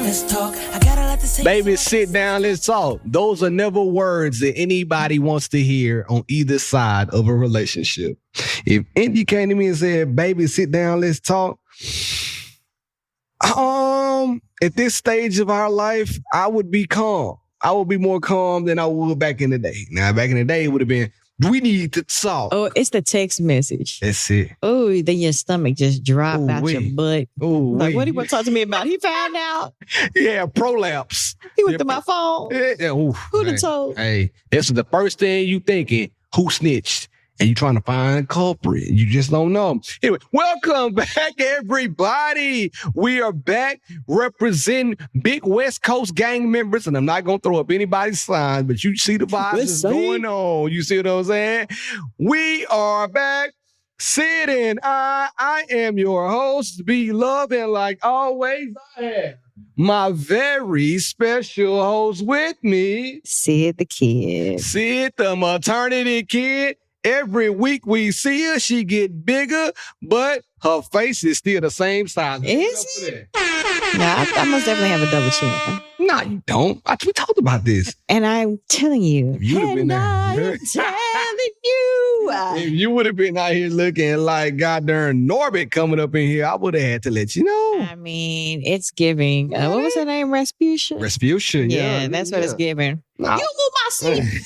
let's talk. I got a lot to say. Baby, sit down, let's talk. Those are never words that anybody wants to hear on either side of a relationship. If Indy came to me and said, baby, sit down, let's talk. At this stage of our life, I would be calm. I would be more calm than I would back in the day. Now, back in the day, it would have been, we need to talk. Oh, it's the text message. That's it. Oh, then your stomach just drop out your butt. Like, what do you want to talk to me about? He found out. Yeah, prolapse. He went through my phone. Who done told? Hey, that's the first thing you thinking, who snitched? And you trying to find a culprit. You just don't know. Anyway, welcome back, everybody. We are back representing big West Coast gang members. And I'm not going to throw up anybody's sign, but you see the vibes that's going on. You see what I'm saying? We are back. Syd and I am your host, Be Love, and like always, I have my very special host with me. Syd the kid. Syd the maternity kid. Every week we see her, she get bigger, but her face is still the same size. Is it? No, I most definitely have a double chin. No, you don't. We talked about this. And I'm telling you. You would have been I'm telling you. If you would have been out here looking like goddamn Norbit coming up in here, I would have had to let you know. I mean, it's giving. What was her name? Rasputia? Rasputia, yeah. That's what it's giving. No. You move my seat.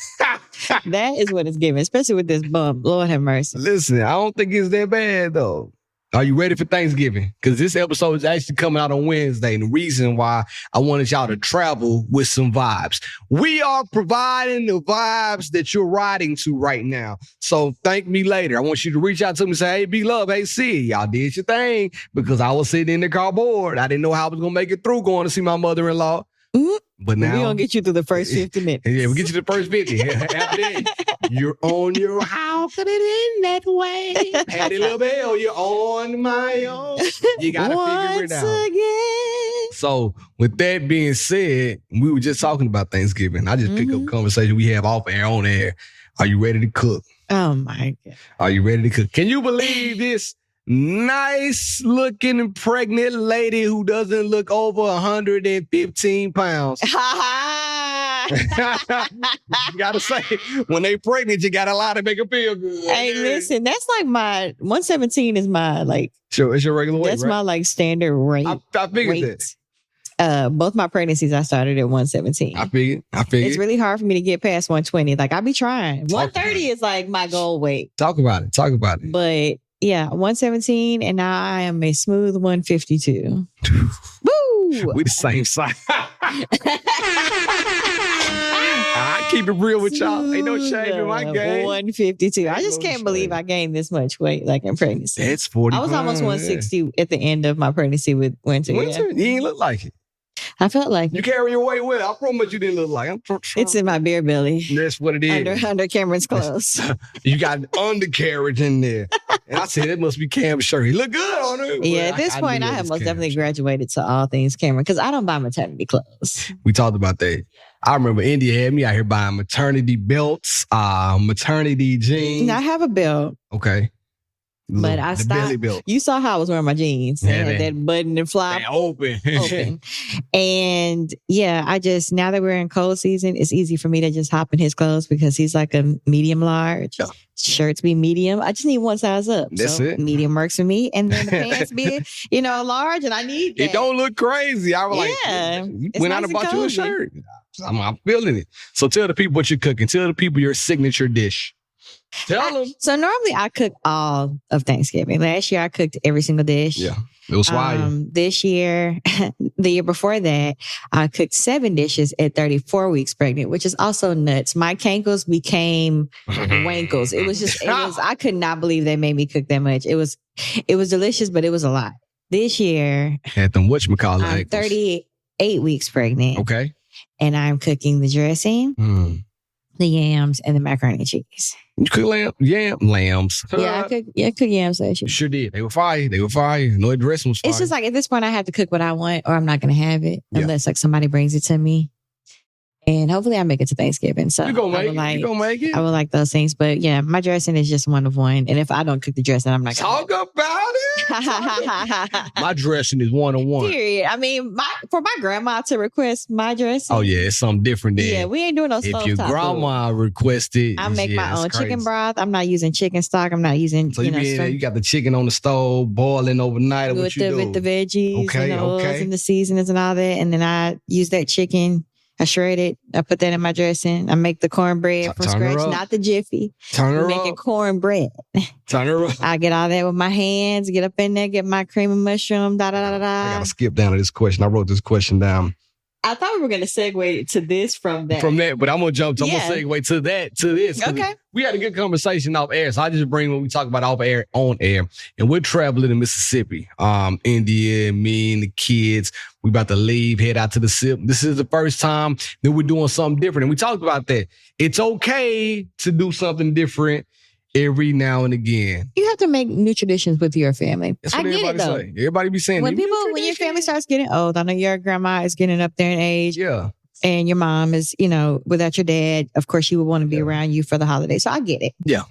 That is what it's giving, especially with this bump. Lord have mercy. Listen, I don't think it's that bad, though. Are you ready for Thanksgiving? Because this episode is actually coming out on Wednesday. And the reason why I wanted y'all to travel with some vibes. We are providing the vibes that you're riding to right now. So thank me later. I want you to reach out to me and say, hey, Be Love, hey, Syd, y'all did your thing. Because I was sitting in the car bored. I didn't know how I was going to make it through going to see my mother-in-law. Mm-hmm. But now we're going to get you through the first 50 minutes. Yeah, we'll get you the first 50. After that, you're on your how could it end that way? Patty LaBelle, you're on my own. You got to figure it out. Again. So with that being said, we were just talking about Thanksgiving. I just picked up a conversation we have off air, on air. Are you ready to cook? Oh, my God. Are you ready to cook? Can you believe this? Nice looking pregnant lady who doesn't look over 115 pounds. You gotta say, when they pregnant, you gotta lie to make them feel good. Hey, listen, that's like my 117 is my like. Sure, it's your regular weight. That's right? my like standard rate. I figured that. Both my pregnancies, I started at 117. I figured. It's really hard for me to get past 120. Like I be trying. 130 is like my goal weight. Talk about it. But yeah, 117, and now I am a smooth 152. Woo! We the same size. I keep it real with y'all. Ain't no shame in my game. 152. I just can't believe I gained this much weight, like in pregnancy. That's 40 I was almost 160 at the end of my pregnancy with Winter. You ain't look like it. I felt like you carry your weight well. I promise you didn't look like it. It's in my beer belly. That's what it is. Under Cameron's clothes. You got undercarriage in there. And I said, it must be Cam's shirt. He look good on it. Yeah, at this point, I have most definitely graduated to all things Cameron because I don't buy maternity clothes. We talked about that. I remember India had me out here buying maternity belts, maternity jeans. Now, I have a belt. Okay. But I stopped. You saw how I was wearing my jeans. Yeah, had that button and flap open. And yeah, now that we're in cold season, it's easy for me to just hop in his clothes because he's like a medium large. Yeah. Shirts be medium. I just need one size up. That's it. Medium works for me. And then the pants be, large, and I need that. It don't look crazy. I was you went out and bought you a shirt. I'm feeling it. So tell the people what you're cooking. Tell the people your signature dish. Tell them. So normally I cook all of Thanksgiving. Last year I cooked every single dish. Yeah, it was fire. This year, the year before that, I cooked 7 dishes at 34 weeks pregnant, which is also nuts. My cankles became wankles. I could not believe they made me cook that much. It was delicious, but it was a lot. This year, had them whatchamacallit I'm 38 weeks pregnant. Okay. And I'm cooking the dressing, the yams, and the macaroni and cheese. You cook lambs? Yeah, I cooked yams last year. Sure did. They were fire. No, the dressing was fire. It's just like at this point, I have to cook what I want, or I'm not going to have it unless like somebody brings it to me. And hopefully, I make it to Thanksgiving. So you gonna make it. I would like those things, but yeah, my dressing is just one of one. And if I don't cook the dressing, I'm not gonna talk about My dressing is 1-on-1. Period. I mean, for my grandma to request my dressing. Oh yeah, it's something different than. Yeah, we ain't doing no if stovetop your grandma requested. I make my own crazy. chicken broth. I'm not using chicken stock. I'm not using. So you got the chicken on the stove boiling overnight. Or what you do? With the veggies Okay, and the oils and the seasonings and all that, and then I use that chicken. I shred it. I put that in my dressing. I make the cornbread from scratch, not the Jiffy. Turn making cornbread. Turn her up. I get all that with my hands. Get up in there. Get my cream and mushroom. Da da da da. I gotta skip down to this question. I wrote this question down. I thought we were going to segue to this from that. But I'm going to jump to, I'm going to segue to this. Okay. We had a good conversation off air. So I just bring what we talk about off air, on air. And we're traveling to Mississippi, India, me and the kids. We about to leave, head out to the SIP. This is the first time that we're doing something different. And we talked about that. It's okay to do something different every now and again. You have to make new traditions with your family. That's what I get everybody it though. say. Everybody be saying when your family starts getting old, I know your grandma is getting up there in age. Yeah. And your mom is, without your dad, of course, she would want to be around you for the holidays. So I get it. Yeah.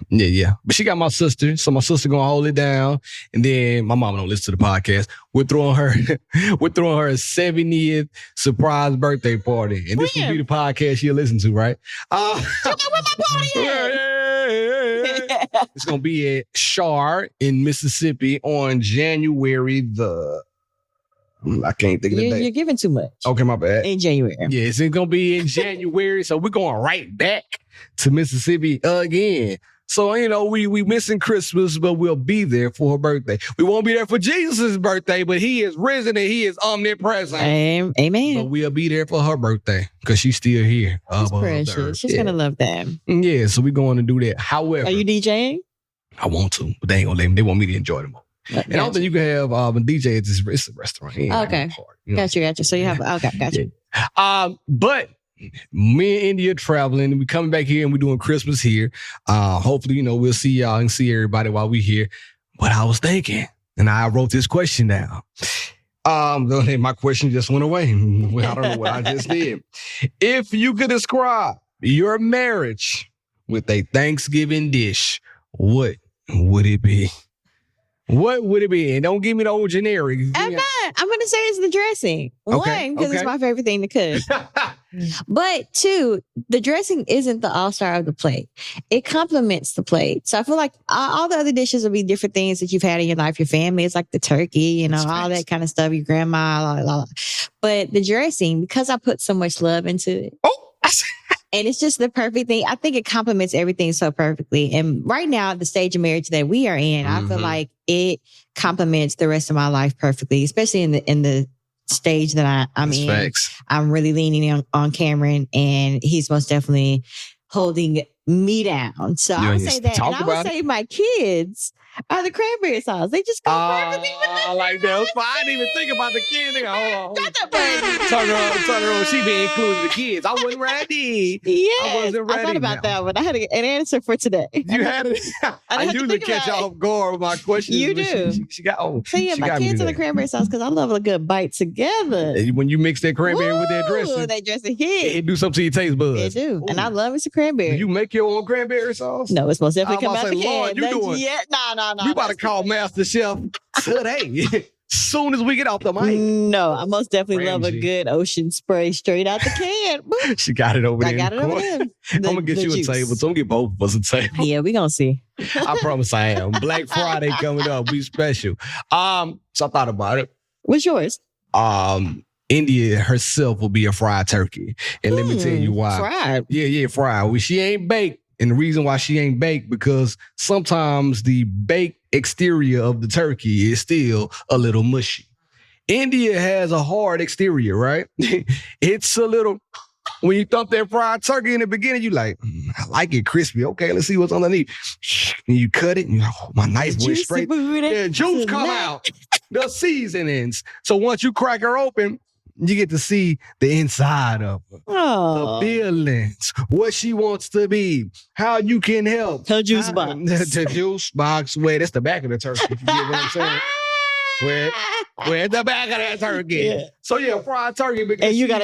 But she got my sister. So my sister going to hold it down. And then my mom don't listen to the podcast. We're throwing her a 70th surprise birthday party. And this will be the podcast she'll listen to, right? Where my party It's going to be at Shar in Mississippi on January I can't think of the date. You're giving too much. Okay, my bad. In January. Yeah, it's going to be in January. So we're going right back to Mississippi again. So, we missing Christmas, but we'll be there for her birthday. We won't be there for Jesus' birthday, but he is risen and he is omnipresent. Amen. But we'll be there for her birthday because she's still here. She's precious. She's going to love that. Yeah, so we're going to do that. However. Are you DJing? I want to, but they ain't going to let me. They want me to enjoy them. And I don't think you can have a DJ at this restaurant. Okay. Got you. So you have, okay, got you. But me and India traveling, we coming back here and we're doing Christmas here. Hopefully, we'll see y'all and see everybody while we here. But I was thinking, and I wrote this question down. My question just went away. I don't know what I just did. If you could describe your marriage with a Thanksgiving dish, what would it be? What would it be? And don't give me the old generic. I'm going to say it's the dressing. One, because it's my favorite thing to cook. But two, the dressing isn't the all-star of the plate. It complements the plate. So I feel like all the other dishes will be different things that you've had in your life. Your family is like the turkey, all that kind of stuff. Your grandma, blah, blah, blah. But the dressing, because I put so much love into it. And it's just the perfect thing. I think it complements everything so perfectly. And right now, the stage of marriage that we are in, I feel like it complements the rest of my life perfectly, especially in the stage that I'm in. Facts. I'm really leaning on Cameron, and he's most definitely holding me down. So I would say that. And I would say my kids are the cranberry sauce. They just go perfectly with it. I like that. I didn't even think about the kids. Hold on. Turn her on. She be including the kids. I wasn't ready. Yes. I wasn't ready. I thought about that one. I had an answer for today. You had it? I usually catch off guard with my questions. You do. She got, so yeah, my kids are the cranberry sauce because I love a good bite together. When you mix that cranberry with that dressing. That dressing hit. It do something to your taste buds. It do. Ooh. And I love me some cranberry. Do you make your own cranberry sauce? No, it's most definitely come out the can. Lord, you doing? Yeah, no. We about to call Master Chef today. Soon as we get off the mic. No, I most definitely love a good ocean spray straight out the can. She got it over there. I got it over there. I'm going to get you a table. So I'm going to get both of us a table. Yeah, we're going to see. I promise I am. Black Friday coming up. We special. So I thought about it. What's yours? India herself will be a fried turkey. And let me tell you why. Fried? Yeah, fried. Well, she ain't baked. And the reason why she ain't baked, because sometimes the baked exterior of the turkey is still a little mushy. India has a hard exterior, right? It's a little, when you thump that fried turkey in the beginning, you like, I like it crispy. Okay, let's see what's underneath. And you cut it, and you're like, oh, my knife went straight. Yeah, juice come out. The seasonings. So once you crack her open, you get to see the inside of her. Oh. The feelings, what she wants to be, how you can help. Her juice box. The juice box. Wait, that's the back of the turkey, if you get what I'm saying. Where's the back of that turkey? Yeah. So yeah, fried turkey. And you got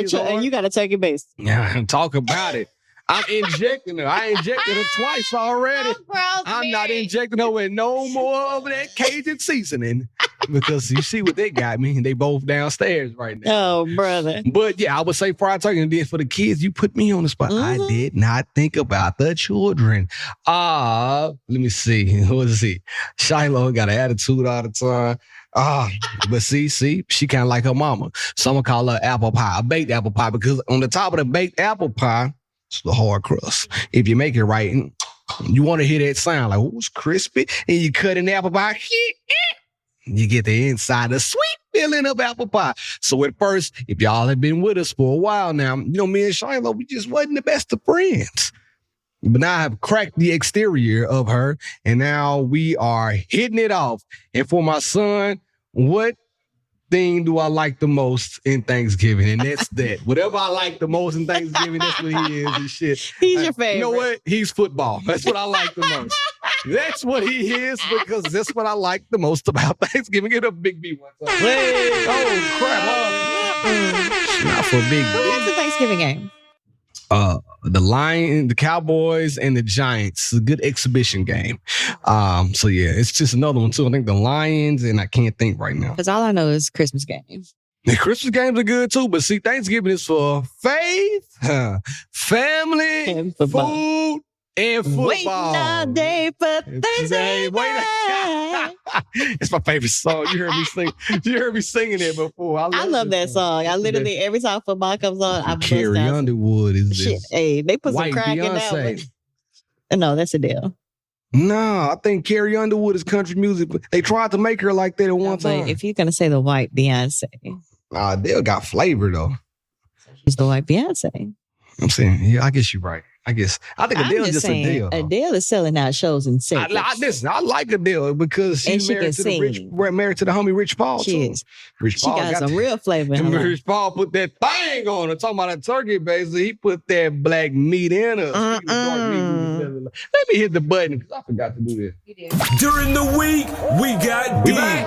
a turkey base. Yeah, talk about it. I'm injecting her. I injected her twice already. I'm not injecting her with no more of that Cajun seasoning because you see what they got me. They both downstairs right now. Oh, brother. But yeah, I would say fried turkey. And then for the kids, you put me on the spot. I did not think about the children. Let me see. Let's see. Shiloh got an attitude all the time. But see, she kind of like her mama. So I'm gonna call her apple pie, a baked apple pie, because on the top of the baked apple pie, it's the hard crust. If you make it right, you want to hear that sound like, oh, it's crispy, and you cut an apple pie, you get the inside, the sweet feeling of apple pie. So at first, if y'all have been with us for a while now, me and Shiloh, we just wasn't the best of friends. But now I have cracked the exterior of her, and now we are hitting it off. And for my son, what thing do I like the most in Thanksgiving? And that's that. Whatever I like the most in Thanksgiving, that's what he is and shit. He's your favorite. You know what? He's football. That's what I like the most. That's what he is because that's what I like the most about Thanksgiving. Get a big B one time. Oh, crap. Not for big B. Who wins the Thanksgiving game? The Lions, the Cowboys, and the Giants. A good exhibition game. So yeah, it's just another one too. I think the Lions, and I can't think right now. Because all I know is Christmas games. The Christmas games are good too, but see, Thanksgiving is for faith, family, And food, football. and football. Waiting all day for Thursday night. It's my favorite song. You heard me singing it before. I love that song. I literally, every time football comes on, I bust Carrie out. Underwood is Shit, this. hey, they put some White crack in that Beyonce. one. No, that's a deal. No, I think Carrie Underwood is country music. But they tried to make her like that at one But time. if you're going to say the white Beyonce, They got flavor though. she's the white Beyonce. I'm saying, yeah, I guess you're right. I think Adele's just Adele. though. Adele is selling out shows in seconds. Listen, I like Adele because And she's she married can to married to the homie Rich Paul. She too. is. Rich She Paul got some real flavor in And her life. Rich Paul put that thing on her. Talking about that turkey basil, he put that black meat in her. Speaking of dark meat, let me hit the button because I forgot to do this. During the week, we got We deep. back.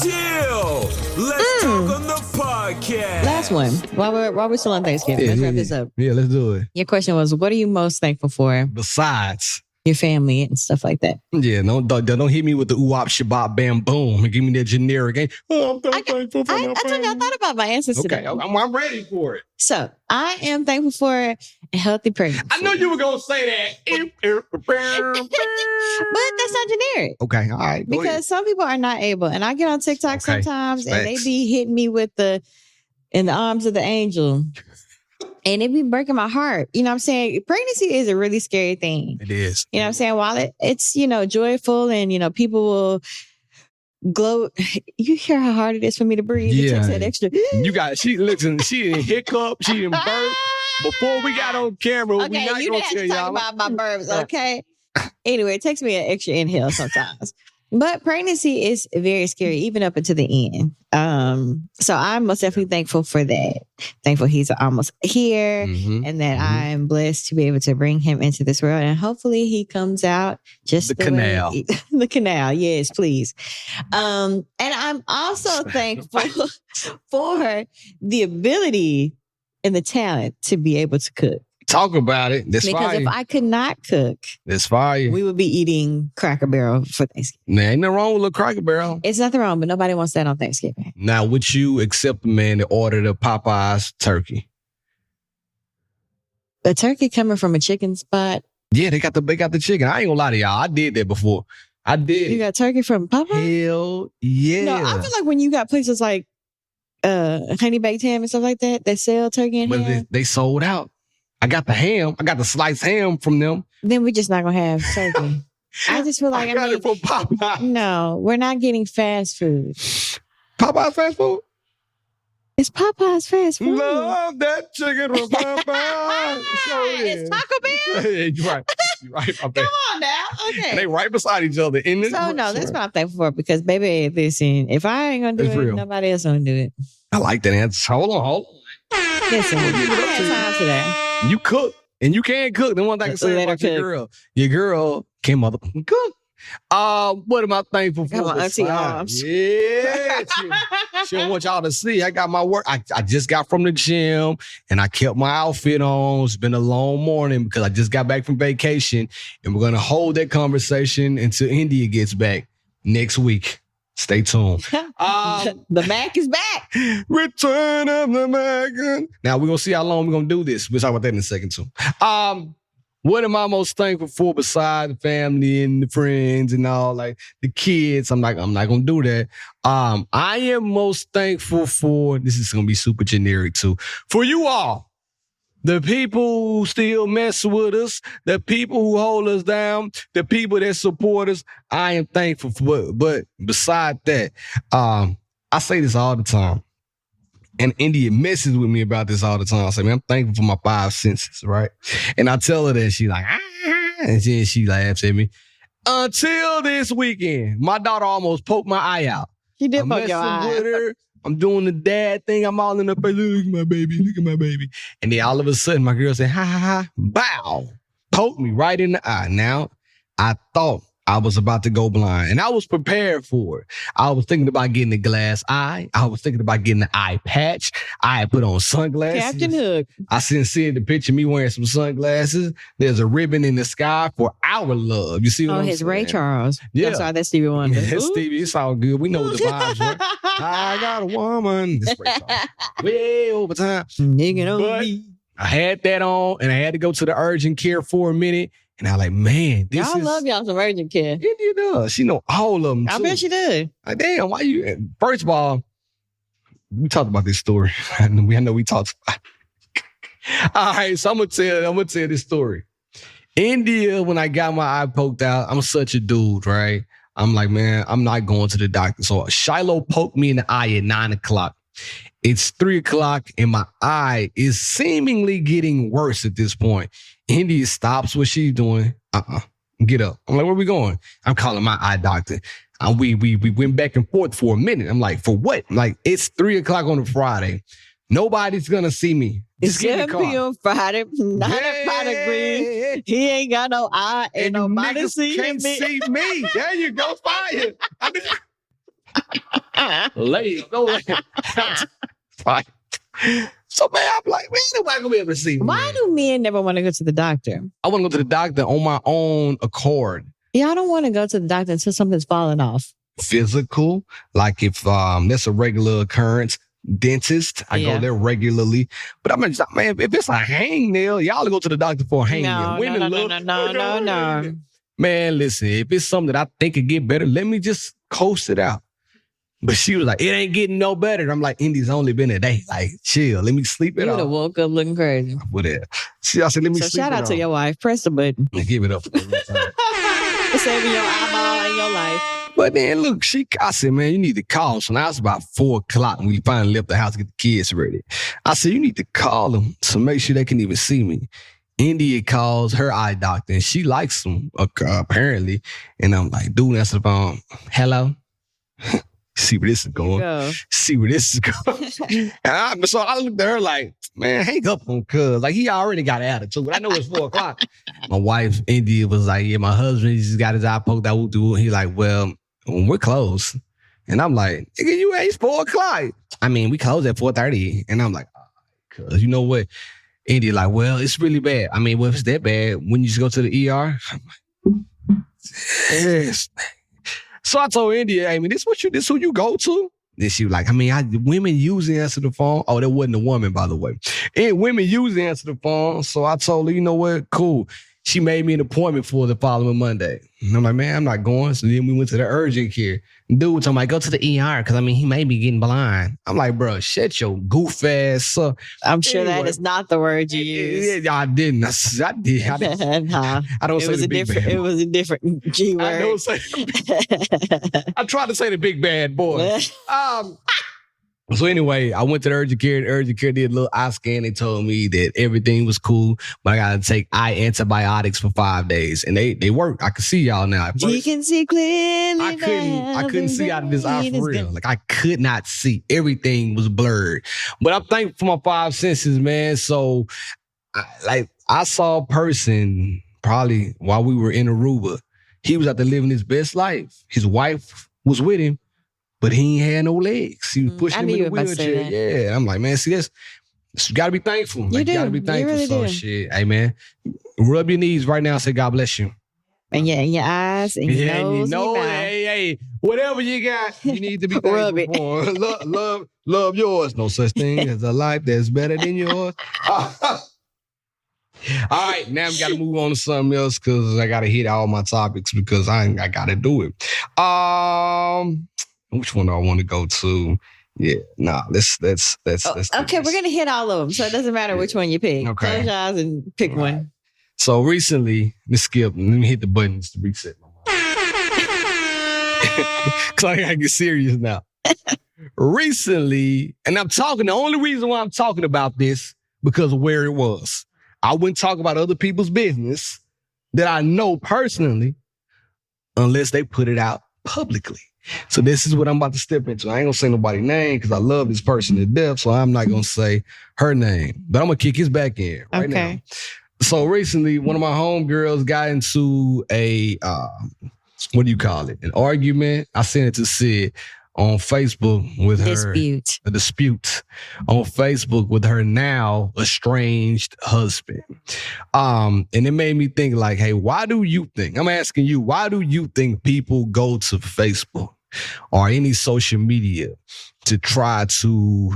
Chill. Let's talk on the podcast. Last one. While we're still on Thanksgiving, let's wrap this up. Yeah, let's do it. Your question was, what are you most thankful for? Besides, Your family and stuff like that. yeah, don't hit me with the ooh-wop, shabop, bam, boom, and give me that generic. I'm so thankful for I my told you I family. thought about my answers Okay, today. I'm ready for it. So I am thankful for a healthy pregnancy. I know you were gonna say that. But that's not generic. Okay, all right. Go Because ahead. some people are not able. And I get on TikTok Okay, sometimes and they facts. be hitting me with in the arms of the angel. And it be breaking my heart. You know what I'm saying? Pregnancy is a really scary thing. It is. You know what I'm saying? While it's, joyful and, people will glow. You hear how hard it is for me to breathe. It takes Yeah. that extra. She didn't hiccup, she didn't burp. Before we got on camera, we Okay, not you gonna didn't tell have to talk y'all. about my burps, okay? Anyway, it takes me an extra inhale sometimes. But pregnancy is very scary, even up until the end. So I'm most definitely thankful for that. Thankful he's almost here Mhm. and that I'm blessed to be able to bring him into this world. And hopefully he comes out just The way- canal. the canal, yes, please. And I'm also thankful for the ability and the talent to be able to cook. Talk about it. That's Because fire. if I could not cook, That's fire. we would be eating Cracker Barrel for Thanksgiving. There ain't nothing wrong with a Cracker Barrel. It's nothing wrong, but nobody wants that on Thanksgiving. Now, would you accept a man that ordered a Popeyes turkey? A turkey coming from a chicken spot. Yeah, they got the chicken. I ain't gonna lie to y'all. I did that before. I did. You got turkey from Popeye? Hell yeah. No, I feel like when you got places like Honey Baked Ham and stuff like that sell turkey and But ham, they sold out. I got the ham. I got the sliced ham from them. then we're just not gonna have turkey. I just feel like I got it from Popeyes. no, we're not getting fast food. Popeyes fast food? It's Popeye's fast food. Love that chicken from Popeyes. Sure is. It's Taco Bell. Yeah, you're right. You're right. My bad. Come on now. Okay. And they right beside each other. In this So no, that's what I'm thankful for because baby, listen, if I ain't gonna do It's it, real. nobody else gonna do it. I like that answer. Hold on. Listen, I give it up to had you. time today. You cook and you can cook. The one thing I can say Let her about your cook. girl can motherfucking cook. What am I thankful for? Got my auntie besides- arms. Yeah. She don't want y'all to see. I got my work. I just got from the gym and I kept my outfit on. It's been a long morning because I just got back from vacation, and we're going to hold that conversation until India gets back next week. Stay tuned. The Mac is back. Return of the Mac. Now we're going to see how long we're going to do this. We'll talk about that in a second too. What am I most thankful for besides the family and the friends and all, like the kids? I'm not gonna do that. I am most thankful for, this is gonna be super generic too, for you all. The people who still mess with us, the people who hold us down, the people that support us, I am thankful for. But beside that, I say this all the time. And India messes with me about this all the time. I say, man, I'm thankful for my 5 senses, right? And I tell her that, she's like, and then she laughs at me. Until this weekend, my daughter almost poked my eye out. She did I'm poke your messing eye. with her. I'm doing the dad thing. I'm all in her face. Look at my baby. Look at my baby. And then all of a sudden, my girl said, ha, ha, ha, bow. Poked me right in the eye. Now, I thought I was about to go blind, and I was prepared for it. I was thinking about getting a glass eye. I was thinking about getting an eye patch. I had put on sunglasses. Captain Hook. I seen the picture of me wearing some sunglasses. There's a ribbon in the sky for our love. You see what I'm His saying? Ray Charles. Yeah. I'm sorry, that's Stevie Wonder. That's Ooh. Stevie. It's all good. We know the vibes, right? I got a woman. This Ray Charles. Way over time. Nigga on But me. I had that on, and I had to go to the urgent care for a minute. And I like, man, this Y'all is... love y'all some urgent care. India does. She know all of them, I too. bet she did. Like, damn, why you... First of all, we talked about this story. I know we talked about it. All right, so I'm gonna tell this story. India, when I got my eye poked out, I'm such a dude, right? I'm like, man, I'm not going to the doctor. So Shiloh poked me in the eye at 9 o'clock. It's 3 o'clock and my eye is seemingly getting worse at this point. India stops what she's doing. Get up. I'm like, where we going? I'm calling my eye doctor. We went back and forth for a minute. I'm like, for what? I'm like, it's 3 o'clock on a Friday. Nobody's gonna see me. It's Just get in the 7 car. p.m. Friday, 9 o'clock green. He ain't got no eye, ain't And you nobody niggas see can't me. see me. There you go, fire. Lay, go lay. Fire. So man, I'm like, man, nobody gonna be able to see me. Why do men never want to go to the doctor? I want to go to the doctor on my own accord. Yeah, I don't want to go to the doctor until something's falling off. Physical, like if that's a regular occurrence. Dentist, I go there regularly. But I'm just, man, if it's a hangnail, y'all go to the doctor for a hangnail. No. Man, listen, if it's something that I think could get better, let me just coast it out. But she was like, it ain't getting no better. I'm like, Indy's only been a day. Like, chill, let me sleep it You would have off. woke up looking crazy. Whatever. See, I said, let me So sleep shout it out to off. your wife. Press the button. And give it up. For saving your eyeball and your life. But then look, I said, man, you need to call. So now it's about 4 o'clock when we finally left the house to get the kids ready. I said, you need to call them to make sure they can even see me. India calls her eye doctor and she likes him, apparently. And I'm like, dude, answer the phone. Hello? See where this is going. Go. See where this is going. So I looked at her like, man, hang up on cuz. Like, he already got attitude. I know it's 4 o'clock. My wife, India, was like, yeah, my husband just got his eye poked out. He like, well, we're closed. And I'm like, nigga, you ain't 4 o'clock. I mean, we close at 4:30. And I'm like, cuz, you know what? India like, well, it's really bad. I mean, well, if it's that bad, wouldn't you just go to the ER? I'm like, yes. So I told India, hey, man, this who you go to? Then she was like, I mean, women usually answer the phone. Oh, that wasn't a woman, by the way. And women usually answer the phone. So I told her, you know what? Cool. She made me an appointment for the following Monday. And I'm like, man, I'm not going. So then we went to the urgent care. Dude, I'm like, go to the ER because, I mean, he may be getting blind. I'm like, bro, shut your goof ass up. I'm sure Anyway. that is not the word you used. Yeah, I didn't. I didn't. Nah, I don't it say was the a big different. bad It boy. was a different G I don't word. say. I tried to say the big bad boy. So anyway, I went to the urgent care. The urgent care did a little eye scan. They told me that everything was cool, but I got to take eye antibiotics for 5 days, and they worked. I could see y'all now. At You first, can see clearly. I couldn't see out of this eye It for is real. good. Like I could not see. Everything was blurred. But I'm thankful for my 5 senses, man. So, I saw a person probably while we were in Aruba. He was out there living his best life. His wife was with him, but he ain't had no legs. He was pushing him in the wheelchair. Yeah. I'm like, man, see, you got to be thankful. You got to be thankful. Really so do. shit, hey, man, rub your knees right now and say, God bless you. And yeah, in your eyes, and your nose, and your mouth. Hey, whatever you got, you need to be Rub thankful for. Love yours. No such thing as a life that's better than yours. All right, now we got to move on to something else because I got to hit all my topics because I got to do it. Which one do I want to go to? Yeah, let's okay, we're gonna hit all of them, so it doesn't matter which one you pick. Okay. Close your eyes and pick one. So recently, let's skip. Let me hit the buttons to reset my mind. Cause I gotta get serious now. Recently, and the only reason why I'm talking about this because of where it was. I wouldn't talk about other people's business that I know personally unless they put it out publicly. So this is what I'm about to step into. I ain't gonna say nobody's name because I love this person to death, so I'm not gonna say her name. But I'm gonna kick his back in right now. So recently, one of my homegirls got into a, what do you call it? An argument. I sent it to Syd on Facebook with her. A dispute on Facebook with her now estranged husband. And it made me think like, hey, I'm asking you, why do you think people go to Facebook or any social media to try to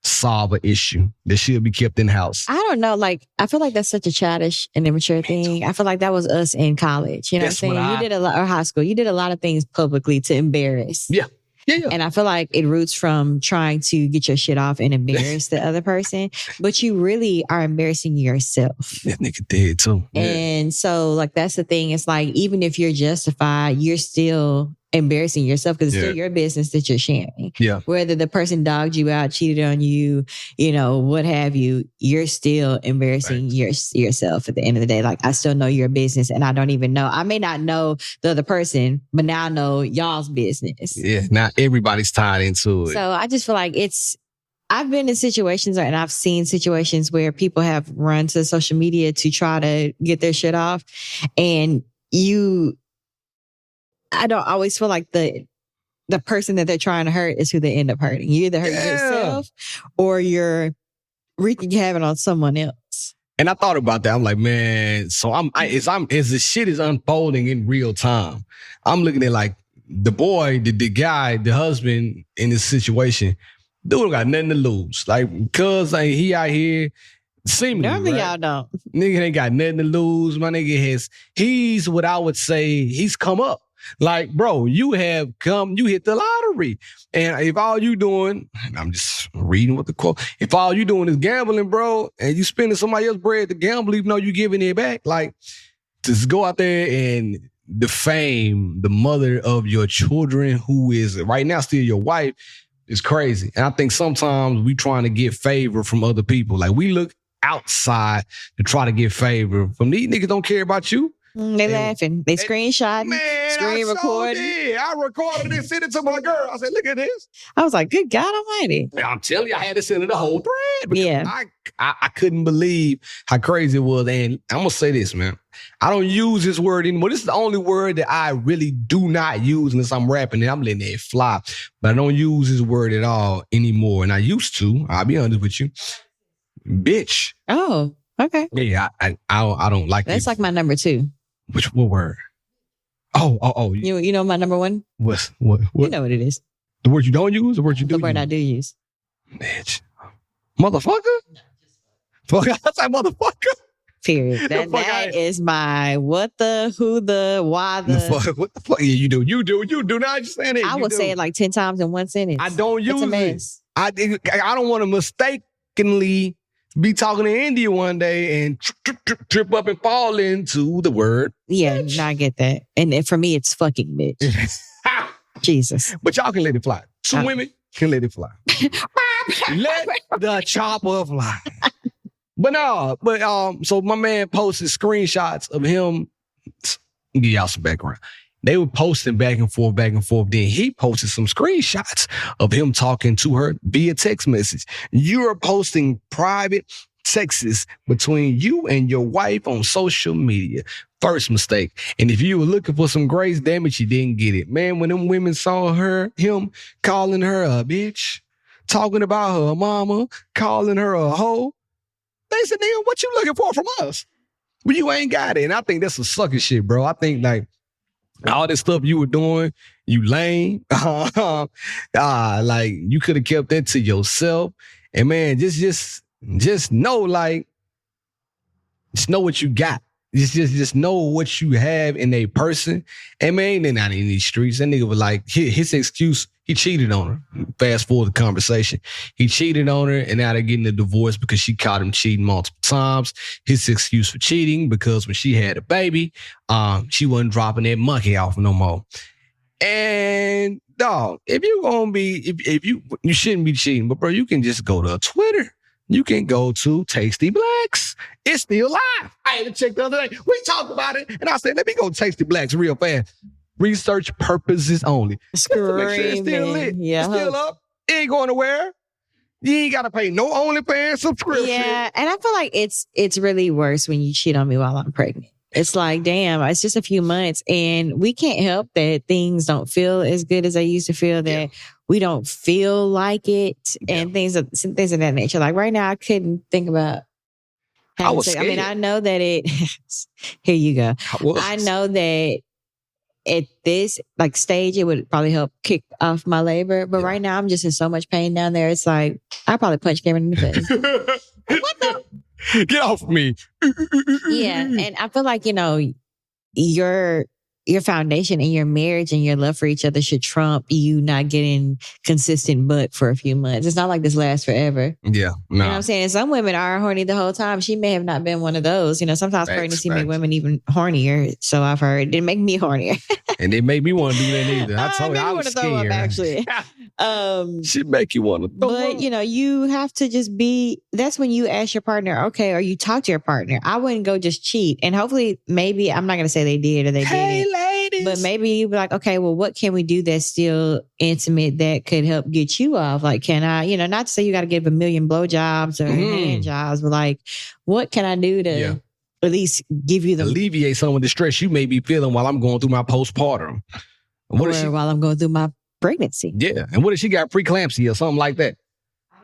solve an issue that should be kept in house? I don't know. Like, I feel like that's such a childish and immature thing. I feel like that was us in college. You know what I'm saying? You did a lot, or high school. You did a lot of things publicly to embarrass. Yeah. And I feel like it roots from trying to get your shit off and embarrass the other person, but you really are embarrassing yourself. That nigga did too. Yeah. And so, like, that's the thing. It's like, even if you're justified, you're still embarrassing yourself because it's still your business that you're sharing. Yeah. Whether the person dogged you out, cheated on you, what have you, you're still embarrassing yourself at the end of the day. Like, I still know your business and I don't even know. I may not know the other person, but now I know y'all's business. Yeah. Not everybody's tied into it. So I just feel like I've been in situations and I've seen situations where people have run to social media to try to get their shit off. And I don't always feel like the person that they're trying to hurt is who they end up hurting. You either hurt yourself or you're wreaking havoc on someone else. And I thought about that. I'm like, man, so as the shit is unfolding in real time, I'm looking at like the boy, the guy, the husband in this situation, dude got nothing to lose. Like, cuz like, he out here seemingly, normally y'all don't. Nigga ain't got nothing to lose. My nigga he's what I would say, he's come up. Like, bro, you hit the lottery. And if all you doing, and I'm just reading what the quote, if all you doing is gambling, bro, and you spending somebody else's bread to gamble, even though you giving it back, like, just go out there and defame the mother of your children, who is right now still your wife, is crazy. And I think sometimes we trying to get favor from other people. Like, we look outside to try to get favor from these niggas. Don't care about you. They laughing. They screenshot, screen recording. I recorded it, sent it to my girl. I said, look at this. I was like, good God almighty. I'm telling you, I had to send her the whole thread. Because yeah. I couldn't believe how crazy it was. And I'm going to say this, man. I don't use this word anymore. This is the only word that I really do not use unless I'm rapping and I'm letting it fly. But I don't use this word at all anymore. And I used to, I'll be honest with you. Bitch. Oh, okay. Yeah, I don't like That's like my number 2. What word? Oh. You know my number 1? What? You know what it is. The word you don't use, the word you do use? The word I do use. Bitch. Motherfucker? Fuck, I say motherfucker. Period. That is my what the, who the, why the. What the fuck? Yeah, you do not understand it. I would say it like 10 times in one sentence. I don't use it's a mess. it. I don't want to mistakenly be talking to India one day and trip up and fall into the word. Yeah, bitch. No, I get that. And for me, it's fucking bitch. Jesus. But y'all can let it fly. Two women can let it fly. Let the chopper fly. So my man posted screenshots of him. Give y'all some background. They were posting back and forth. Then he posted some screenshots of him talking to her via text message. You are posting private texts between you and your wife on social media. First mistake. And if you were looking for some grace, damn it, you didn't get it. Man, when them women saw him calling her a bitch, talking about her mama, calling her a hoe, they said, nigga, what you looking for from us? Well, you ain't got it. And I think that's some sucker shit, bro. I think like all this stuff you were doing, you lame. Like you could have kept that to yourself. And man, just know, like, just know what you got. Just know what you have in a person. And man, they're not in these streets. That nigga was like, his excuse, he cheated on her. Fast forward the conversation. He cheated on her and now they're getting a divorce because she caught him cheating multiple times. His excuse for cheating because when she had a baby, she wasn't dropping that monkey off no more. And dog, if you gonna be, if you shouldn't be cheating, but bro, you can just go to Twitter. You can go to Tasty Blacks. It's still live. I had to check the other day. We talked about it. And I said, let me go to Tasty Blacks real fast. Research purposes only. Screaming. Make sure it's still lit. Yeah. It's still up. It ain't going nowhere. You ain't got to pay no OnlyFans subscription. Yeah. And I feel like it's really worse when you cheat on me while I'm pregnant. It's like, damn, it's just a few months and we can't help that things don't feel as good as they used to feel, that we don't feel like it and things of that nature. Like right now, I couldn't think about having sex. I mean, I know that here you go. I know that at this like stage, it would probably help kick off my labor. But right now, I'm just in so much pain down there. It's like, I probably punch Cameron in the face. What the? Get off me. Yeah. And I feel like, your foundation and your marriage and your love for each other should trump you not getting consistent butt for a few months. It's not like this lasts forever. Yeah. No. You know what I'm saying? And some women are horny the whole time. She may have not been one of those. Sometimes pregnancy make women even hornier. So I've heard. It didn't make me hornier. And it made me want to do that either. I told you I was scared. Throw up, actually. Should make you want to throw up. But, you have to just that's when you ask your partner, okay, or you talk to your partner. I wouldn't go just cheat. And hopefully, maybe, I'm not going to say they did or they didn't. Ladies. But maybe you be like, okay, well, what can we do that's still intimate that could help get you off? Like, can I, not to say you got to give a million blowjobs or hand jobs, but like, what can I do to at least give you alleviate some of the stress you may be feeling while I'm going through my postpartum? While I'm going through my pregnancy. Yeah. And what if she got preeclampsia or something like that? I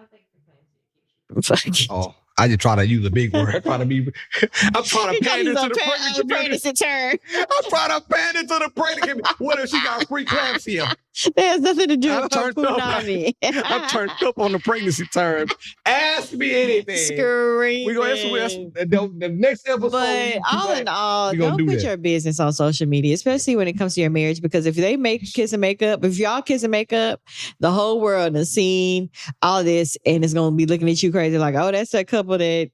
don't think Oh, I just try to use a big word. I'm trying to pander to the pregnancy term. I'm trying to pander to the pregnancy. What if she got preeclampsia? That has nothing to do with punani. I'm turned up on the pregnancy term. Ask me anything. Screaming. We're going to answer the next episode. But all in all, don't put your business on social media, especially when it comes to your marriage, because if they kiss and make up, if y'all kiss and make up, the whole world has seen all this and it's going to be looking at you crazy like, oh, that's that couple that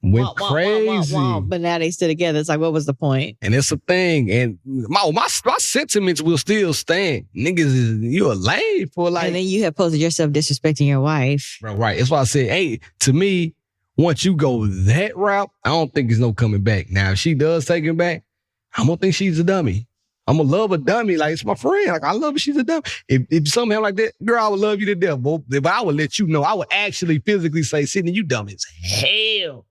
went crazy. But now they still together. It's like, what was the point? And it's a thing. And my sentiments will still stand. Niggas, you're a lame for like. And then you have posted yourself disrespecting your wife. Right. That's why I said, hey, to me, once you go that route, I don't think there's no coming back. Now, if she does take it back, I'm going to think she's a dummy. I'm going to love a dummy. Like, it's my friend. Like, I love her. She's a dummy. If something happened like that, girl, I would love you to death. But I would let you know. I would actually physically say, Sydney, you dumb as hell.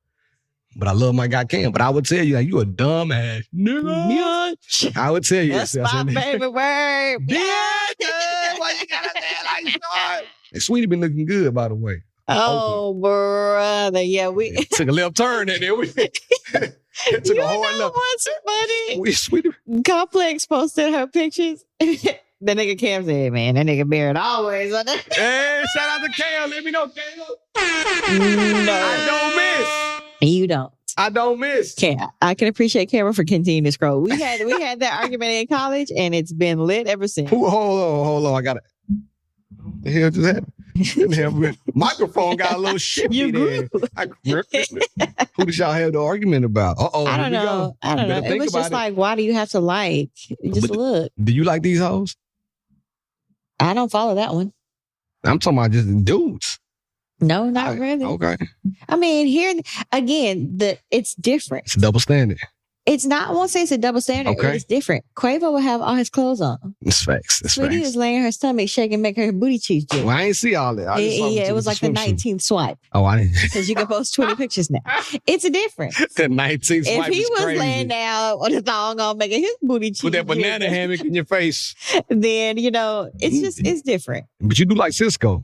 But I love my guy Cam. But I would tell you, like, you a dumb ass nigga. I would tell you. That's my favorite word. Yeah. Why you gotta say it like that? And Sweetie been looking good, by the way. Oh, brother. Yeah, we took a left turn and then we took a hard left. What's funny? We Sweetie. Complex posted her pictures. The nigga Cam said, man, that nigga Barrett always on that. Hey, shout out to Cam. Let me know, Cam. No. I don't miss. You don't. I don't miss. I can appreciate Cameron for continuing to scroll. We had that argument in college, and it's been lit ever since. Hold on. I got it. What the hell just happened? Microphone got a little shifty there. Who did y'all have the argument about? I don't know. It was just like, why do you have to like? Just look. Do you like these hoes? I don't follow that one. I'm talking about just dudes. No, not really. Okay. I mean, here again, it's different. It's a double standard. It's not, I won't say it's a double standard. Okay. It's different. Quavo will have all his clothes on. It's facts. It's Sweetie facts. was laying her stomach shaking, making her booty cheeks jiggle. Well, I ain't see all that. I just saw Yeah, it was the like the swimsuit. 19th swipe. Oh, I didn't. Because you can post 20 pictures now. It's a difference. The 19th If swipe he is was crazy. laying down with a thong on, making his booty cheeks With that banana jiggle, hammock in your face. then, it's different. But you do like Cisco.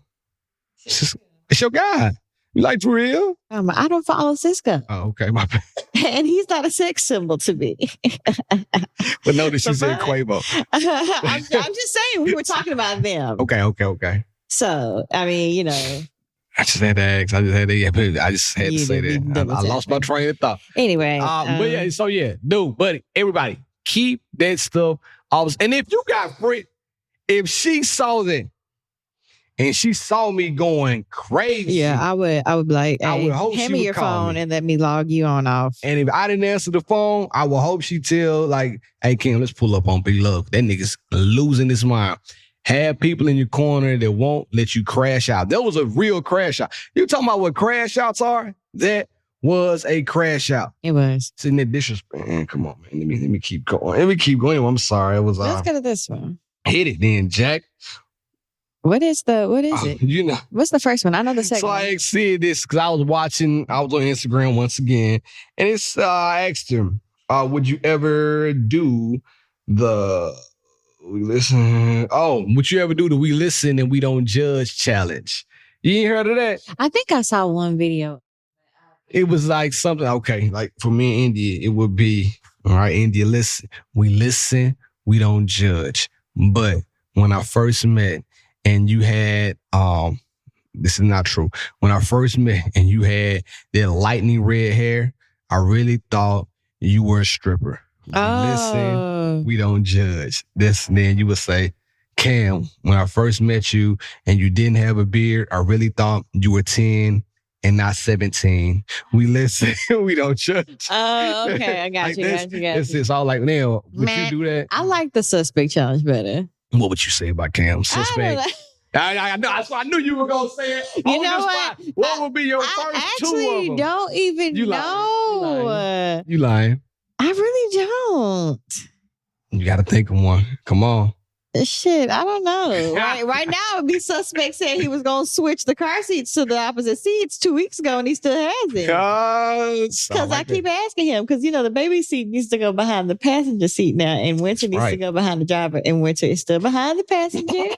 It's your guy. You like for real? I don't follow Cisco. Oh, okay. My bad. And he's not a sex symbol to me. But notice you said But- Quavo. I'm just saying, we were talking about them. Okay. So, I mean, I just had to ask. I just had to You say didn't that. double I lost my tap. train of thought. Anyway. But yeah, so yeah, dude, buddy, everybody, keep that stuff off. And if you got free, if she saw that and she saw me going crazy, Yeah, I would be like, I hey, would hope hand she me would your call phone me. and let me log you on off. and if I didn't answer the phone, I would hope she tell like, hey Kim, let's pull up on Big Love. That nigga's losing his mind. Have people in your corner that won't let you crash out. That was a real crash out. You talking about what crash outs are? That was a crash out. It was. Sitting there disrespect. Man, come on, man. Let me keep going. Let me keep going. I'm sorry. It was Let's go to this one. hit it then, Jack. What is it? You know, What's the first one? I know the it's second one. like see this because I was on Instagram once again, and it's I asked him, would you ever do the we listen? Oh, would you ever do the we listen and we don't judge challenge? You ain't heard of that? I think I saw one video. It was like something, okay, like for me and India, it would be, all right, India, listen, we don't judge. But when I first met and you had, this is not true. When I first met and you had that lightning red hair, I really thought you were a stripper. Listen, we don't judge. Then you would say, Cam, when I first met you and you didn't have a beard, I really thought you were 10 and not 17. We listen, we don't judge. Oh, okay. I got Like you. this, Got you. It's all like, now, would Man, you do that? I like the suspect challenge better. What would you say about Cam? I don't Suspect. know. I know. That's why I knew you were gonna say it. You On know the what? spot. What would be your I first two of actually them? don't even You lying. know. You lying. I really don't. You got to think of one. Come on. Shit, I don't know. Right now, it'd be suspect said he was going to switch the car seats to the opposite seats 2 weeks ago, and he still has it. Because I keep asking him, because, the baby seat needs to go behind the passenger seat now, and Winter needs to go behind the driver, and Winter is still behind the passenger,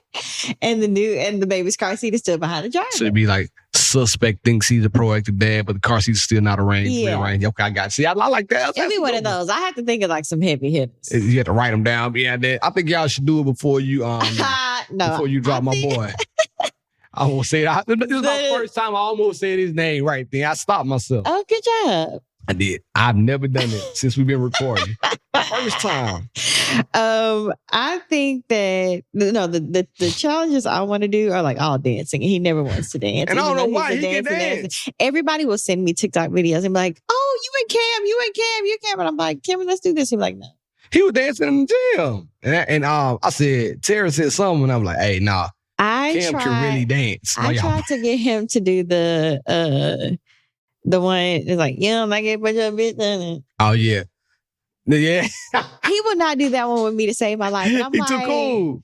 and the baby's car seat is still behind the driver. So it'd be like, suspect thinks he's a proactive dad, but the car seat's still not arranged. Yeah. Okay, I got it. See, I like that. It'd be one of those. I have to think of like some heavy hitters. You have to write them down. Yeah, that. I think y'all should do it before you before you drop my boy. I won't say that. This is my first time I almost said his name right then. I stopped myself. Oh, good job. I did. I've never done it since we've been recording. First time. I think that the challenges I want to do are like all dancing. He never wants to dance. And I don't know why he's a he can dancer. dance. Everybody will send me TikTok videos and be like, "Oh, you and Cam. And I'm like, Cam, let's do this. He's like, no. He was dancing in the gym, and I said, Tara said something, and I'm like, hey, nah, Cam can really dance. I tried to get him to do the one. It's like, I get put your bitch in it. Oh yeah. He would not do that one with me to save my life. And I'm He like, too cool.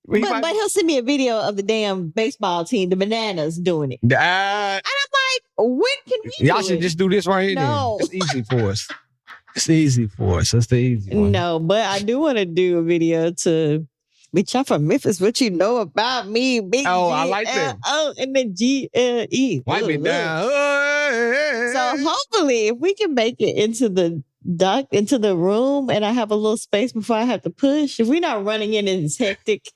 But he'll send me a video of the damn baseball team, the Bananas, doing it. And I'm like, when can we y'all do should it? just do this right here. No. Then. It's easy for us. It's easy for us. That's the easy one. No, but I do want to do a video to bitch, I'm from Memphis. What you know about me? Big Oh, I like that. Oh, and then GLE. Wipe it down. So hopefully, if we can make it into the room, and I have a little space before I have to push. If we're not running in and it's hectic,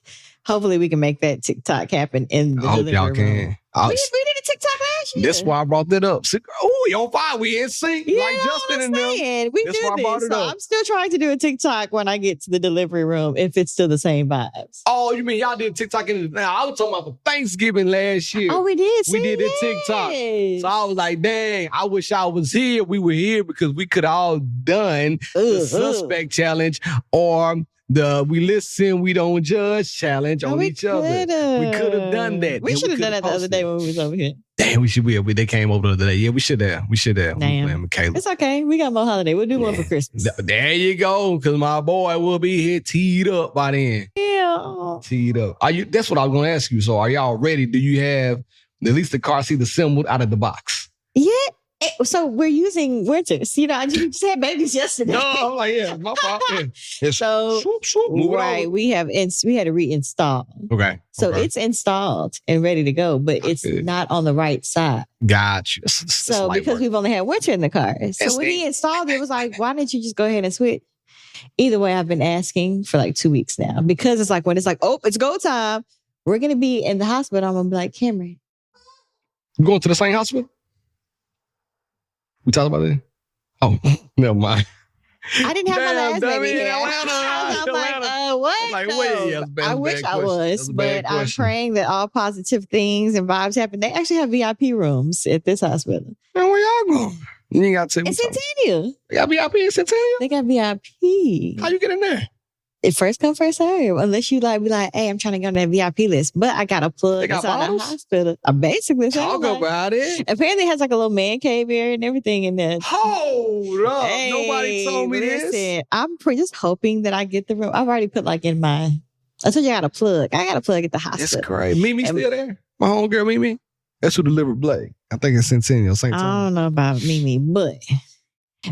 hopefully we can make that TikTok happen in the I hope delivery y'all room. can. We did a TikTok last year. That's why I brought that up. Oh, we on fire. We in sync. Yeah, like Justin and them. We That's do why I brought this. it So up. I'm still trying to do a TikTok when I get to the delivery room, if it's still the same vibes. Oh, you mean y'all did TikTok in the now? I was talking about for Thanksgiving last year. Oh, we did. We did the TikTok. So I was like, dang, I wish I was here. We were here because we could all done the suspect challenge or we listen, we don't judge challenge on each other. We could have done that. We should have done that the other day when we was over here. Damn, we should be. They came over the other day. Yeah, we should have. Damn. Michaela. It's okay. We got more holiday. We'll do one for Christmas. There you go. Because my boy will be here teed up by then. Yeah. Teed up. That's what I was going to ask you. So are y'all ready? Do you have at least the car seat assembled out of the box? Yeah. So we're using winters. You know, I just had babies yesterday. No, I'm like, yeah, my fault. Yeah. So, move right, we had to reinstall. Okay. So it's installed and ready to go, but it's not on the right side. Gotcha. So because we've only had winter in the car. So when he installed it, it was like, why didn't you just go ahead and switch? Either way, I've been asking for like 2 weeks now because it's like when it's like, oh, it's go time. We're going to be in the hospital. I'm going to be like, Cameron. You going to the same hospital? We talked about it? Oh, never mind. I didn't have my last baby here. I'm like, what? Like, no. wait, I wish I was, but I'm praying that all positive things and vibes happen. They actually have VIP rooms at this hospital. Man, where y'all going? You ain't got to in Centennial. They got VIP in Centennial? They got VIP. How you get in there? It first come, first serve. Unless you be like, hey, I'm trying to get on that VIP list. But I got a plug inside the hospital. I basically talk about it. Apparently it has like a little man cave area and everything in there. Hold up. Hey, nobody told me this. I'm just hoping that I get the room. I've already put like in my... I told you I got a plug. I got a plug at the hospital. That's great. Mimi still there? My homegirl Mimi? That's who delivered Blake. I think it's Centennial. I don't know about Mimi, but...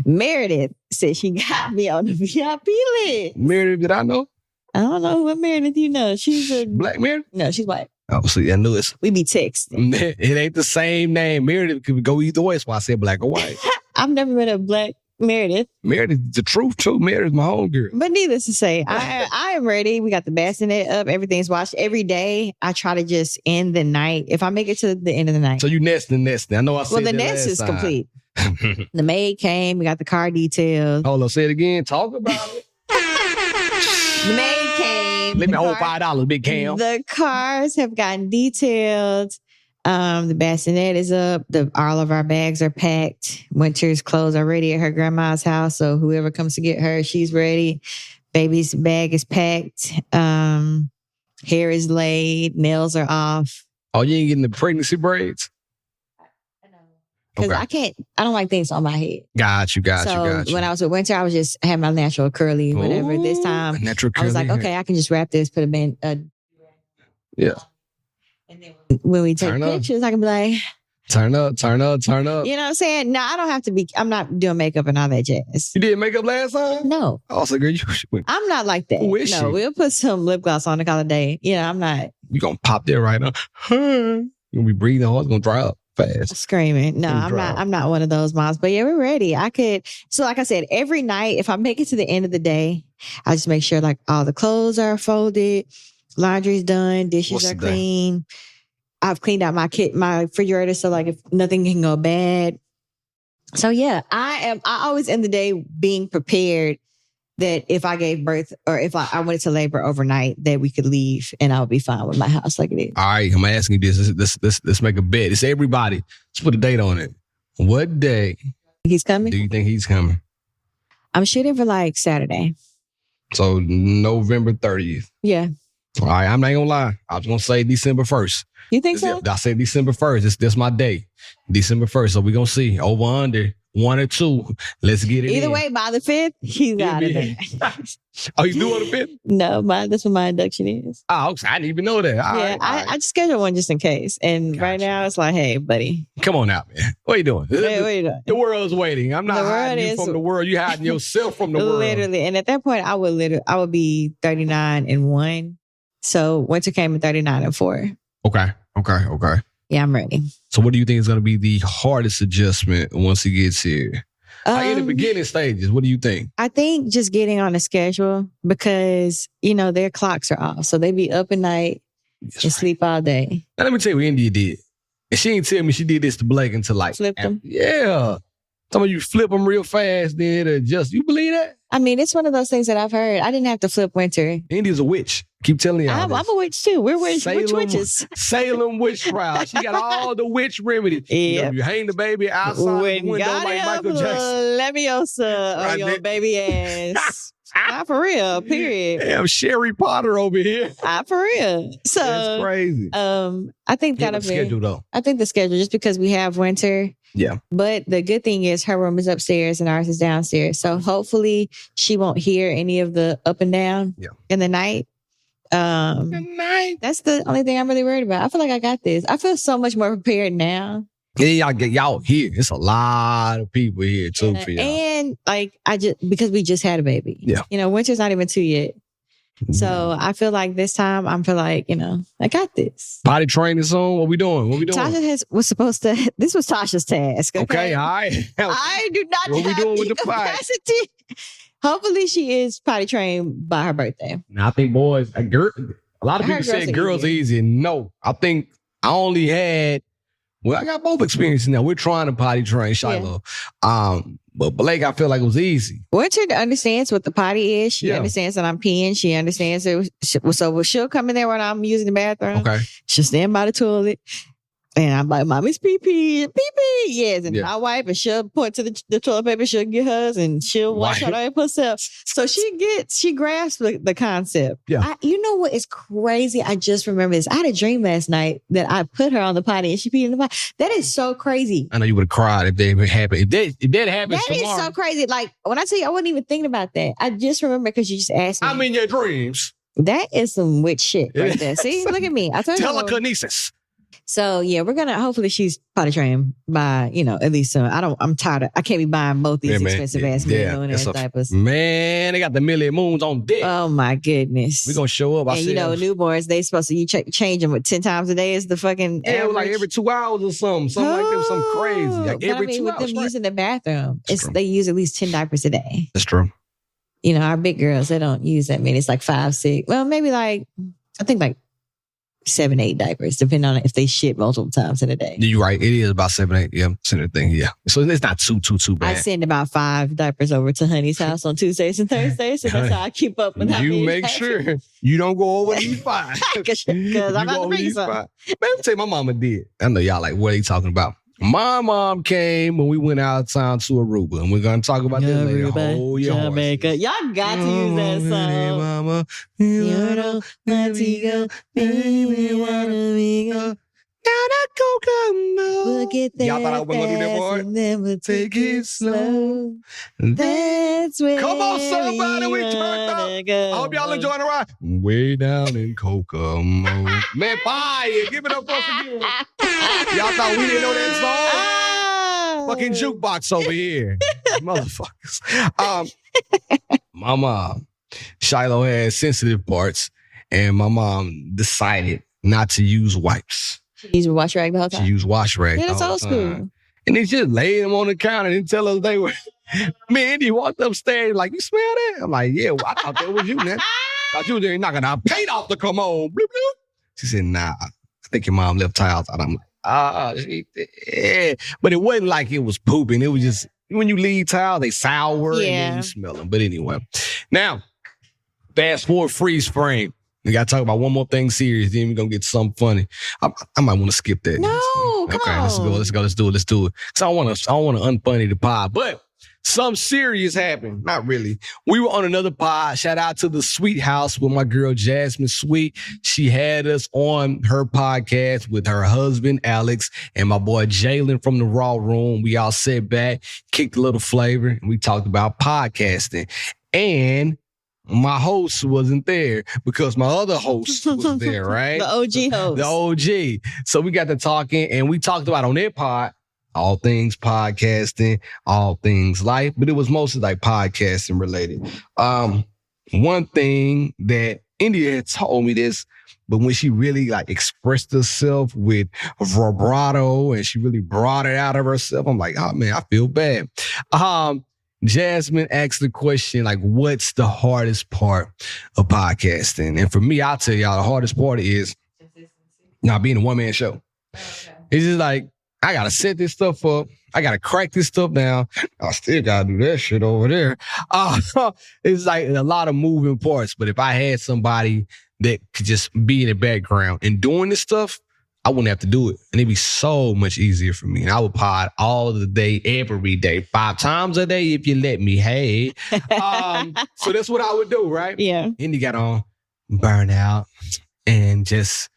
Meredith said she got me on the VIP list. Meredith, did I know? I don't know what Meredith you know. She's a... Black Meredith? No, she's white. Oh, see, I knew it. We be texting. It ain't the same name. Meredith could go either way. That's why I said black or white. I've never met a black Meredith. Meredith, the truth too. Meredith's my homegirl. But needless to say, I am ready. We got the bassinet up. Everything's washed. Every day, I try to just end the night. If I make it to the end of the night. So you nesting. I know I said that. Well, the nest is complete. The maid came. We got the car detailed. Hold on, say it again. Talk about it. The maid came. Let me hold $5, big Cam. The cars have gotten detailed. The bassinet is up. All of our bags are packed. Winter's clothes are ready at her grandma's house. So whoever comes to get her, she's ready. Baby's bag is packed. Hair is laid. Nails are off. Oh, you ain't getting the pregnancy braids? Because I don't like things on my head. Got you. When I was with Winter, I had my natural curly, whatever. Ooh, this time, natural curly I was like, okay, I can just wrap this, put a band. Yeah. And then when we take pictures, I can be like, turn up. You know what I'm saying? No, I don't have to be, I'm not doing makeup and all that jazz. You did makeup last time? No. Oh, so girl, I'm not like that. Who is she? We'll put some lip gloss on the color day. You know, I'm not. You gonna pop there right now. You gonna be breathing hard, it's gonna dry up fast. Screaming. No, I'm not one of those moms. But yeah, we're ready. So like I said, every night, if I make it to the end of the day, I just make sure like all the clothes are folded, laundry's done, dishes are clean. I've cleaned out my refrigerator so like if nothing can go bad. So yeah, I always end the day being prepared that if I gave birth or if I went into labor overnight, that we could leave and I'll be fine with my house like it is. All right, I'm asking you this. Let's make a bet. It's everybody. Let's put a date on it. What day he's coming? Do you think he's coming? I'm shooting for like Saturday. So November 30th. Yeah. All right, I'm not gonna lie. I was gonna say December 1st. You think so? I say December 1st. That's my day. December 1st. So we're gonna see. Over under 1 or 2. Let's get it. Either way, by the 5th, he's out of there. Oh, you do on the 5th? No, that's what my induction is. Oh, I didn't even know that. I just scheduled one just in case. And right now it's like, hey, buddy. Come on out, man. What are you doing? Hey, what are you doing? The world's waiting. I'm not hiding you from the world. You're hiding yourself from the world. Literally. And at that point, I would be 39 and 1. So Winter came at 39 and 4. Okay. Yeah, I'm ready. So what do you think is going to be the hardest adjustment once he gets here? In the beginning stages, what do you think? I think just getting on a schedule because, their clocks are off. So they be up at night and sleep all day. Now, let me tell you what India did. And she didn't tell me she did this to Blake until like... Flipped them? Yeah. Some of you flip them real fast, then it adjust. You believe that? I mean, it's one of those things that I've heard. I didn't have to flip Winter. India's a witch. Keep telling y'all I'm this. a witch too. We're witches. Salem witch trial. She got all the witch remedies. You know, you hang the baby outside the window like Michael Jackson. Leviosa on your baby ass. Not for real, period. Damn, Sherry Potter over here. Not for real. So that's crazy. I think that'll be schedule though. I think the schedule, just because we have winter. Yeah. But the good thing is her room is upstairs and ours is downstairs. So hopefully she won't hear any of the up and down in the night. That's the only thing I'm really worried about. I feel like I got this. I feel so much more prepared now. Yeah, y'all here. It's a lot of people here too for y'all. And like because we just had a baby. Yeah. You know, winter's not even 2 yet. So I feel like this time I feel like, you know, I got this. Potty training soon? What we doing? Tasha was supposed to, this was Tasha's task. Okay, all right. I do not what we have doing with the capacity. Hopefully she is potty trained by her birthday. Now I think boys, a lot of people said girls are easy. No, I think I only had, well, I got both experiences now. We're trying to potty train Shiloh. Yeah. But Blake, I feel like it was easy. Winter understands what the potty is. She understands that I'm peeing. She understands it. So she'll come in there when I'm using the bathroom. Okay. She'll stand by the toilet. And I'm like, Mommy's pee-pee. Yes. And I wipe and she'll point to the toilet paper. She'll get hers and she'll wash her own herself. So she grasps the concept. Yeah. You know what is crazy? I just remember this. I had a dream last night that I put her on the potty and she peed in the potty. That is so crazy. I know you would have cried if that happened. If that happens tomorrow. That is so crazy. Like, when I tell you, I wasn't even thinking about that. I just remember because you just asked me. I'm in your dreams. That is some witch shit right there. See, look at me. I told you. Telekinesis. So yeah, we're gonna, hopefully she's potty trained by, you know, at least I'm tired I can't be buying both these expensive ass millionaire diapers. Man, they got the million moons on deck. Oh my goodness. We're gonna show up. And you know, newborns, they supposed to change them 10 times a day is the fucking average. Like every 2 hours or something like that, something crazy. Like every 2 hours. With them using the bathroom, they use at least 10 diapers a day. That's true. You know, our big girls, they don't use that many. It's like 5, 6. Well, maybe like, I think like 7, 8 diapers, depending on if they shit multiple times in a day. You're right. It is about 7, 8. Yeah, center thing. Yeah. So it's not too bad. I send about 5 diapers over to Honey's house on Tuesdays and Thursdays, so that's how I keep up with you make sure you don't go over these 5. Because I'm about to bring you something. Man, let me tell you, my mama did. I know y'all like, what are you talking about? My mom came when we went out of town to Aruba, and we're going to talk about that later. Hold your Jamaica. Y'all got to use that song. Mama, you don't let me go, baby, wanna me go. Y'all thought I wasn't going to do that part? And then we'll take it slow. That's where come on, somebody, we turned up. I hope y'all enjoying the ride. Way down in Kokomo. Man, fire. Give it up for us again. Y'all thought we didn't know that song? Fucking jukebox over here. Motherfuckers. My mom, Shiloh had sensitive parts, and my mom decided not to use wipes. She used wash rag the whole time? She used wash rag. Yeah, that's old school. And they just laid them on the counter and tell us they were. Me and Andy walked upstairs like, you smell that? I'm like, yeah, well, I thought that was you, man. Thought you was there knocking our paint off the commode. Bloop, bloop. She said, nah, I think your mom left tiles out. I'm like, yeah. But it wasn't like it was pooping. It was just, when you leave tile, they sour and then you smell them. But anyway, now, fast forward, freeze frame. We got to talk about one more thing serious, then we're going to get something funny. I might want to skip that. No, come on. Let's go. Let's do it. Because I don't want to unfunny the pod. But something serious happened. Not really. We were on another pod. Shout out to the Sweet House with my girl, Jasmine Sweet. She had us on her podcast with her husband, Alex, and my boy, Jalen from the Raw Room. We all sat back, kicked a little flavor, and we talked about podcasting. And my host wasn't there because my other host was there, right? The OG host. The OG. So we got to talking, and we talked about on their pod, all things podcasting, all things life, but it was mostly like podcasting related. One thing that India had told me this, but when she really like expressed herself with vibrato and she really brought it out of herself, I'm like, oh man, I feel bad. Jasmine asked the question, like, what's the hardest part of podcasting? And for me, I'll tell y'all, the hardest part is not being a one-man show. Okay. It's just like, I got to set this stuff up. I got to crack this stuff down. I still got to do that shit over there. It's like a lot of moving parts. But if I had somebody that could just be in the background and doing this stuff, I wouldn't have to do it. And it'd be so much easier for me. And I would pod all of the day, every day, 5 times a day if you let me. Hey. So that's what I would do, right? Yeah. And you got on burnout and just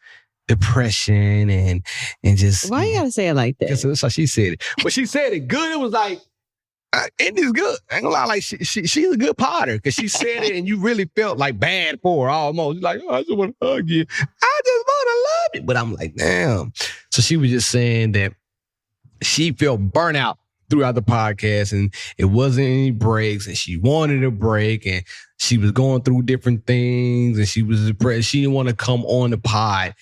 depression and just. Why you gotta say it like that? That's how she said it. But she said it good. It was like, and it's good. I ain't gonna lie, like she's a good potter because she said it and you really felt like bad for her almost. You're like, oh, I just want to hug you. I just want to love you. But I'm like, damn. So she was just saying that she felt burnout throughout the podcast and it wasn't any breaks and she wanted a break and she was going through different things and she was depressed. She didn't want to come on the pod.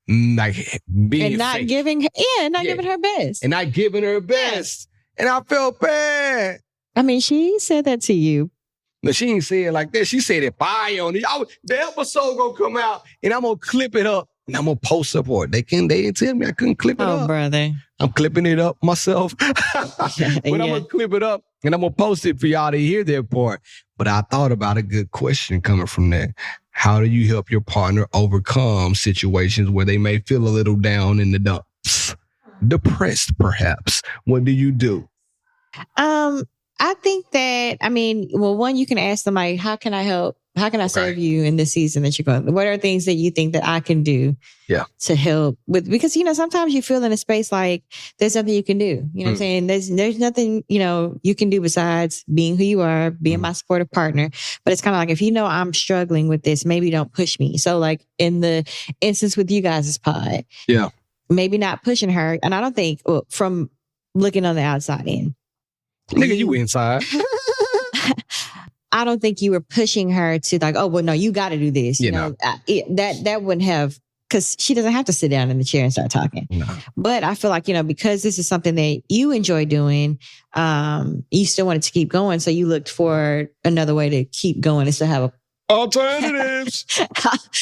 Like being and not fake. giving giving her best. And not giving her best. And I felt bad. I mean, she said that to you. No, she ain't say it like that. She said it fire on it. The episode gonna come out and I'm gonna clip it up and I'm gonna post up for it. They didn't tell me I couldn't clip it up. Oh, brother. I'm clipping it up myself. But I'm gonna clip it up and I'm gonna post it for y'all to hear that part. But I thought about a good question coming from that. How do you help your partner overcome situations where they may feel a little down in the dumps? Depressed, perhaps. What do you do? I think that, one, you can ask them like, how can I help? How can I serve you in this season that you're going? What are things that you think that I can do to help with? Because, sometimes you feel in a space like there's nothing you can do. You know what I'm saying? There's nothing, you can do besides being who you are, being my supportive partner. But it's kind of like, if I'm struggling with this, maybe don't push me. So like in the instance with you guys' pod, maybe not pushing her. And I don't think from looking on the outside in. Nigga, you inside. I don't think you were pushing her to like, oh, well, no, you got to do this. That wouldn't have, because she doesn't have to sit down in the chair and start talking. No. But I feel like, because this is something that you enjoy doing, you still wanted to keep going. So you looked for another way to keep going and still have a alternatives.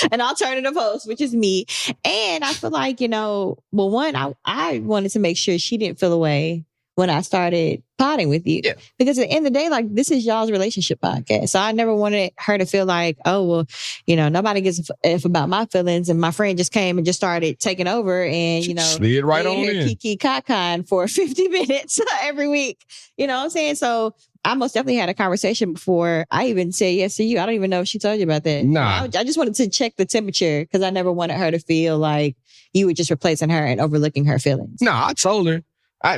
An alternative host, which is me. And I feel like, one, I wanted to make sure she didn't feel away when I started potting with you. Yeah. Because at the end of the day, like, this is y'all's relationship podcast. So I never wanted her to feel like, oh, well, nobody gives a F about my feelings. And my friend just came and just started taking over and, slid right on in. Kiki Kakan for 50 minutes every week. You know what I'm saying? So I most definitely had a conversation before I even said yes to you. I don't even know if she told you about that. Nah. I just wanted to check the temperature because I never wanted her to feel like you were just replacing her and overlooking her feelings. No, I told her.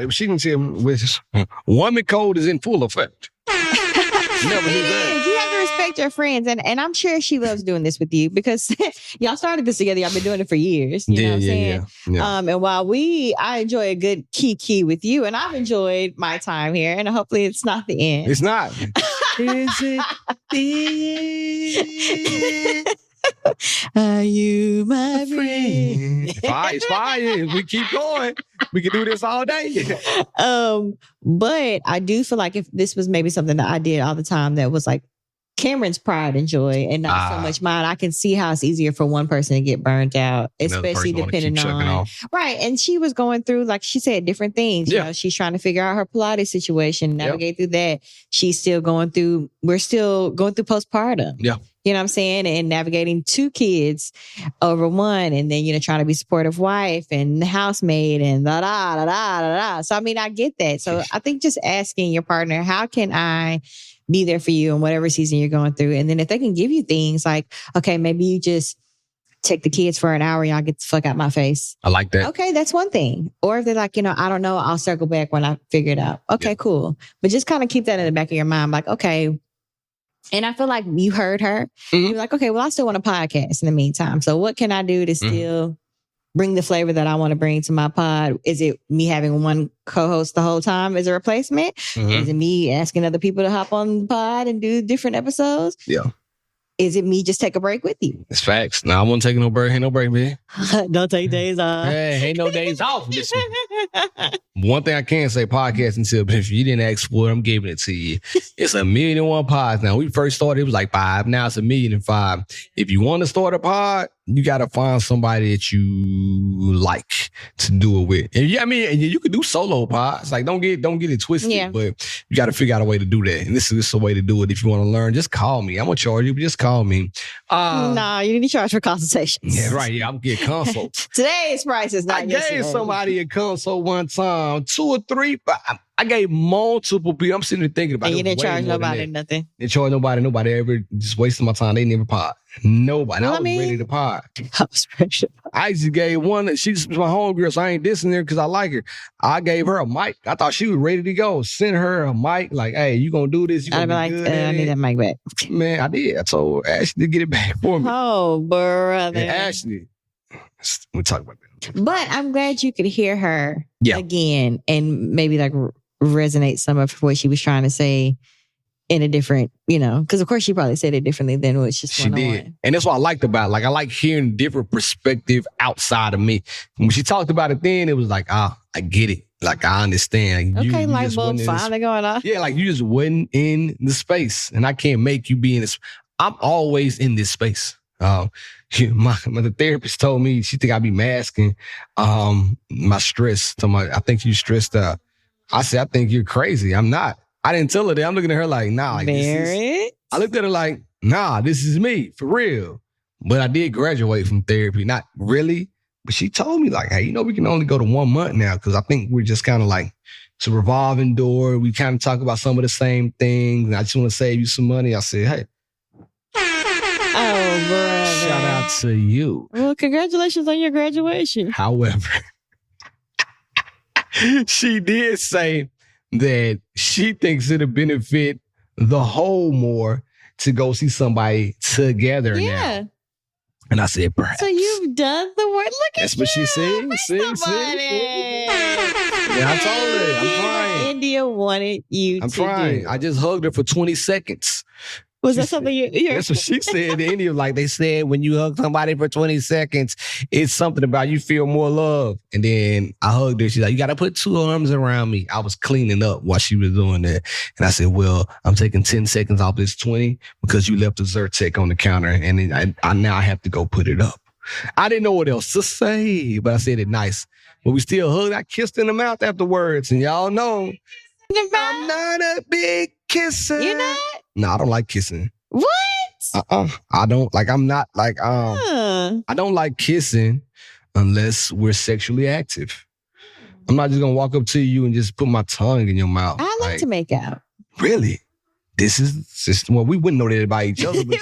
She can see with woman code is in full effect. Never knew that. You have to respect your friends. And I'm sure she loves doing this with you because y'all started this together. Y'all been doing it for years. You know what I'm saying? Yeah. And while I enjoy a good kiki with you, and I've enjoyed my time here, and hopefully it's not the end. It's not. Is it the end? Are you my friend? It's fine. We keep going. We can do this all day. But I do feel like if this was maybe something that I did all the time that was like Cameron's pride and joy and not so much mine, I can see how it's easier for one person to get burnt out, especially depending on right. And she was going through, like she said, different things. You know, she's trying to figure out her Pilates situation, navigate through that. We're still going through postpartum. Yeah. You know what I'm saying? And navigating 2 kids over one, and then, trying to be supportive wife and housemaid and da da da da da da. So, I get that. So I think just asking your partner, how can I be there for you in whatever season you're going through? And then if they can give you things like, okay, maybe you just take the kids for an hour and y'all get the fuck out my face. I like that. Okay, that's one thing. Or if they're like, I don't know, I'll circle back when I figure it out. Okay, cool. But just kind of keep that in the back of your mind. Like, okay. And I feel like you heard her. Mm-hmm. You're like, okay, well, I still want a podcast in the meantime. So what can I do to still bring the flavor that I want to bring to my pod? Is it me having one co-host the whole time as a replacement? Mm-hmm. Is it me asking other people to hop on the pod and do different episodes? Yeah. Is it me just take a break with you? It's facts. No, I won't take no break. Ain't no break, man. Don't take days off. Hey, ain't no days off. one thing I can say, podcasting tip, if you didn't ask for it, I'm giving it to you. It's 1,000,001 pods. Now, when we first started, it was like 5. Now it's 1,000,005. If you want to start a pod, you got to find somebody that you like to do it with. And yeah, I mean, and you could do solo pods. Like, don't get it twisted, but you got to figure out a way to do that. And this is a way to do it. If you want to learn, just call me. I'm going to charge you, but just call me. No, you need to charge for consultations. Yeah, right. Yeah, I'm getting consults. Today's price is not I gave somebody a consult one time, 2 or 3, but I gave multiple people. I'm sitting there thinking about it. And you didn't charge nobody nothing. Didn't charge nobody. Nobody ever just wasting my time. They never pod. Nobody. Well, I was ready to pod. I was pressure. I just gave one. She's my homegirl, so I ain't dissing her because I like her. I gave her a mic. I thought she was ready to go. Sent her a mic. Like, hey, you gonna do this? You gonna I'd be be like, good I need that mic back. Man, I did. I told Ashley to get it back for me. Oh, brother. And Ashley, we'll talk about that. But I'm glad you could hear her Yeah. again and maybe like resonate some of what she was trying to say in a different, because of course she probably said it differently than what she's She did. And that's what I liked about it. Like, I like hearing different perspective outside of me. When she talked about it then, it was like, I get it. Like, I understand. Okay, you light just bulb wasn't in finally going off. Yeah, like you just wasn't in the space. And I can't make you be in this. I'm always in this space. The therapist told me she think I be masking my stress. I think you stressed out. I said, I think you're crazy. I'm not. I didn't tell her that. I'm looking at her like, nah. Like, I looked at her like, nah, this is me, for real. But I did graduate from therapy. Not really. But she told me like, hey, we can only go to 1 month now because I think we're just kind of like, it's a revolving door. We kind of talk about some of the same things. And I just want to save you some money. I said, hey. Oh, brother. Shout out to you. Well, congratulations on your graduation. However, she did say that she thinks it'll benefit the whole more to go see somebody together now. And I said, perhaps. So you've done the work. Look at That's what she said. See? Yeah, I told her. I'm trying. India wanted you I'm to trying. do. I just hugged her for 20 seconds. Was that something you... That's what she said. In India, like they said, when you hug somebody for 20 seconds, it's something about you feel more love. And then I hugged her. She's like, you got to put 2 arms around me. I was cleaning up while she was doing that. And I said, well, I'm taking 10 seconds off this 20 because you left the Zyrtec on the counter. And then I now have to go put it up. I didn't know what else to say, but I said it nice. But we still hugged. I kissed in the mouth afterwards. And y'all know, I'm not a big kisser. You're not? No, I don't like kissing. What? I don't like. I'm not like. I don't like kissing unless we're sexually active. I'm not just gonna walk up to you and just put my tongue in your mouth. I like to make out. Really? This is just well, we wouldn't know that about each other. But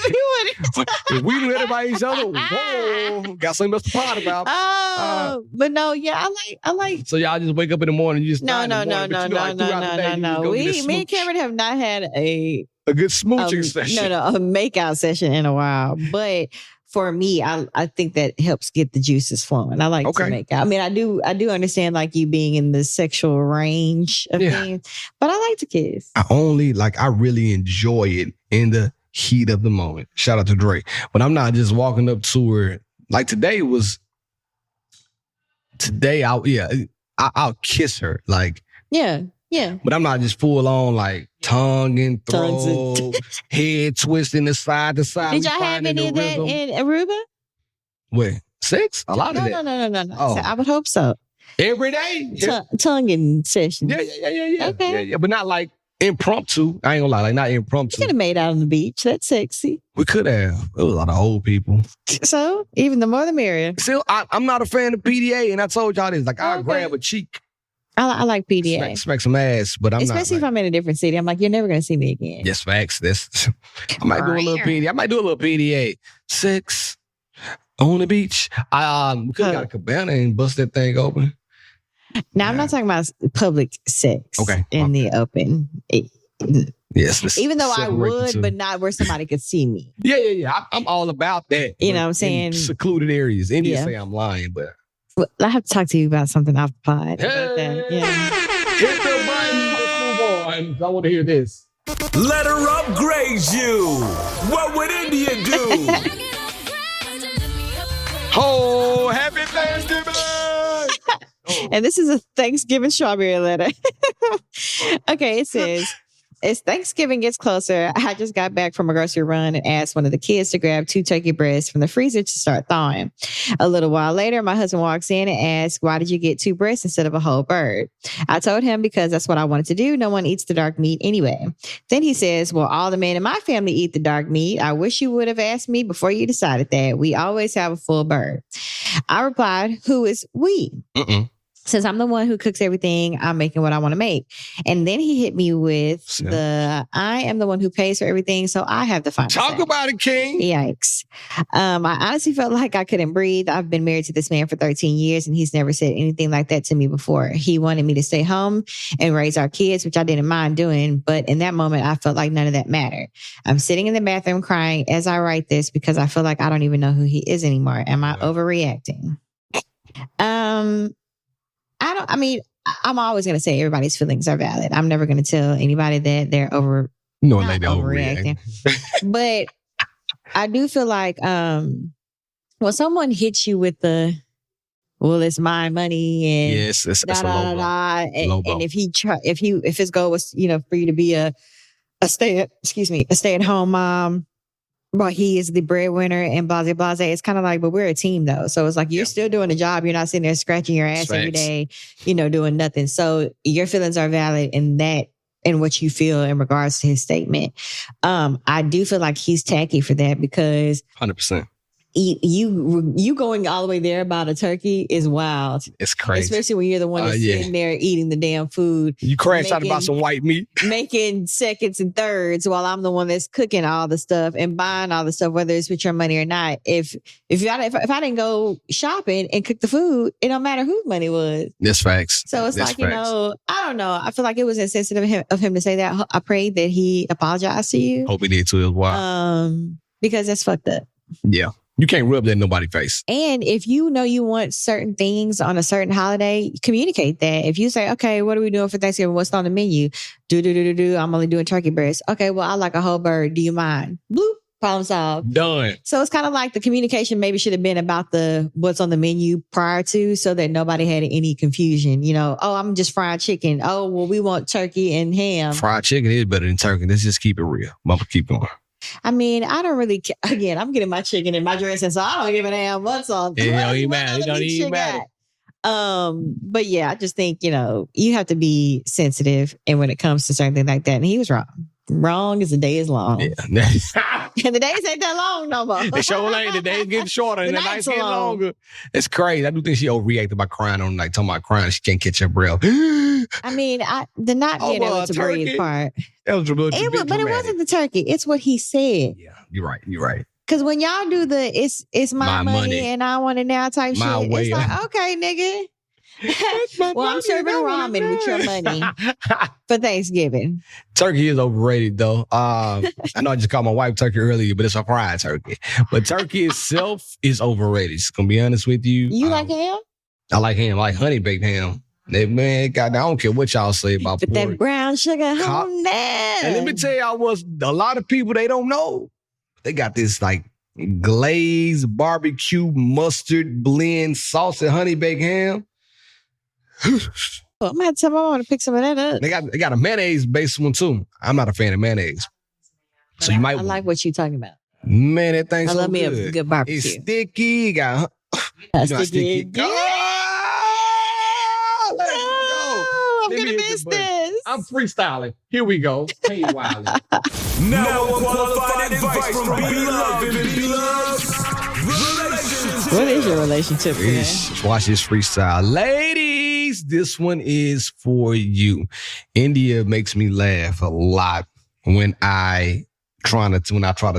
if we knew that about each other, whoa, got something else to pot about. Oh, but no, yeah, I like. So y'all just wake up in the morning, you just No. Me and Cameron have not had a good smooching session. A makeout session in a while. But for me, I think that helps get the juices flowing. I like to make out. I mean, I do understand like you being in the sexual range of things, but I like to kiss. I really enjoy it in the heat of the moment. Shout out to Drake. But I'm not just walking up to her. Like today, I'll kiss her. Like, yeah. But I'm not just full on like tongue and throat, head twisting the side to side. Did y'all have any of that in Aruba? Wait, sex? A lot of that. No. Oh. I would hope so. Every day? Tonguing sessions. Yeah. Okay. Yeah, but not like impromptu. I ain't gonna lie, like not impromptu. You could have made out on the beach. That's sexy. We could have. There was a lot of old people. So even the more the merrier. Still, I'm not a fan of PDA, and I told y'all this. Like, I'll grab a cheek. I like PDA. Smack some ass, but I'm especially not. if I'm in a different city. I'm like, you're never going to see me again. Yes, facts. I might do a little PDA. I might do a little PDA. Sex on the beach. We could have got a cabana and bust that thing open. Now, I'm not talking about public sex in the open. Yes. Even though I would, but not where somebody could see me. Yeah. I'm all about that. You know what I'm saying? Secluded areas. Indians say I'm lying, but... Well, I have to talk to you about something off the pod. Hey, about that. Yeah. Hit the button. Let's move on. I want to hear this. Let her upgrade you. What would India do? Oh, happy Thanksgiving! And this is a Thanksgiving strawberry letter. Okay, it says, as Thanksgiving gets closer, I just got back from a grocery run and asked one of the kids to grab 2 turkey breasts from the freezer to start thawing. A little while later, my husband walks in and asks, why did you get 2 breasts instead of a whole bird? I told him because that's what I wanted to do. No one eats the dark meat anyway. Then he says, well, all the men in my family eat the dark meat. I wish you would have asked me before you decided that. We always have a full bird. I replied, who is we? Since I'm the one who cooks everything, I'm making what I want to make. And then he hit me with I am the one who pays for everything, so I have the final Talk say. about it, King. Yikes. I honestly felt like I couldn't breathe. I've been married to this man for 13 years, and he's never said anything like that to me before. He wanted me to stay home and raise our kids, which I didn't mind doing. But in that moment, I felt like none of that mattered. I'm sitting in the bathroom crying as I write this because I feel like I don't even know who he is anymore. Am I overreacting? I'm always going to say everybody's feelings are valid. I'm never going to tell anybody that they're overreacting. But I do feel like when someone hits you with well, it's my money and yes, that's a low blow. And if his goal was, for you to be a stay-at-home mom, but he is the breadwinner and blah, blah, blah. It's kind of like, but we're a team though. So it's like, you're still doing the job. You're not sitting there scratching your ass every day, doing nothing. So your feelings are valid in that and what you feel in regards to his statement. I do feel like he's tacky for that because 100%. You going all the way there about a turkey is wild. It's crazy. Especially when you're the one that's sitting there eating the damn food. You crash out about some white meat. Making seconds and thirds while I'm the one that's cooking all the stuff and buying all the stuff, whether it's with your money or not. If I didn't go shopping and cook the food, it don't matter whose money was. That's facts. So it's I don't know. I feel like it was insensitive of him to say that. I pray that he apologized to you. Hope he did too as well. Because that's fucked up. Yeah. You can't rub that in nobody's face. And if you know you want certain things on a certain holiday, communicate that. If you say, okay, what are we doing for Thanksgiving? What's on the menu? I'm only doing turkey breast. Okay, well, I like a whole bird. Do you mind? Bloop. Problem solved. Done. So it's kind of like the communication maybe should have been about what's on the menu prior to, so that nobody had any confusion. I'm just fried chicken. Oh, well, we want turkey and ham. Fried chicken is better than turkey. Let's just keep it real. Mama, keep going. I mean, I don't really care. Again, I'm getting my chicken in my dressing, so I don't give a damn what's on. It don't even matter. It don't even matter. But yeah, I just think, you have to be sensitive. And when it comes to certain things like that, and he was wrong. Wrong as the day is long. Yeah. And the days ain't that long no more. They sure ain't. The days getting shorter and the nights getting longer. It's crazy. I do think she overreacted by crying on, talking about crying. She can't catch her breath. I mean, the not being able to breathe part. That was but it wasn't the turkey. It's what he said. Yeah, you're right. Because when y'all do it's my money and I want it now type my shit, way. it's like, okay, nigga. Well, I'm serving ramen with your money for Thanksgiving. Turkey is overrated, though. I know I just called my wife turkey earlier, but it's a fried turkey. But turkey itself is overrated. Just gonna be honest with you. You like ham? I like ham. I like honey baked ham. Man, God, I don't care what y'all say about but pork. That brown sugar on there. And let me tell y'all a lot of people, they don't know. They got this glazed barbecue mustard blend sauce and honey baked ham. Well, I'm going to tell my mom to pick some of that up. They got a mayonnaise based one too. I'm not a fan of mayonnaise. So you might. I like what you're talking about. Man, that thing's so good. I love me a good barbecue. It's sticky. Got sticky. I'm going to miss this. I'm freestyling. Here we go. Hey, Wiley. Now qualified advice from beloved relationships. What is your relationship? Watch this freestyle. Ladies, this one is for you. India makes me laugh a lot when I try to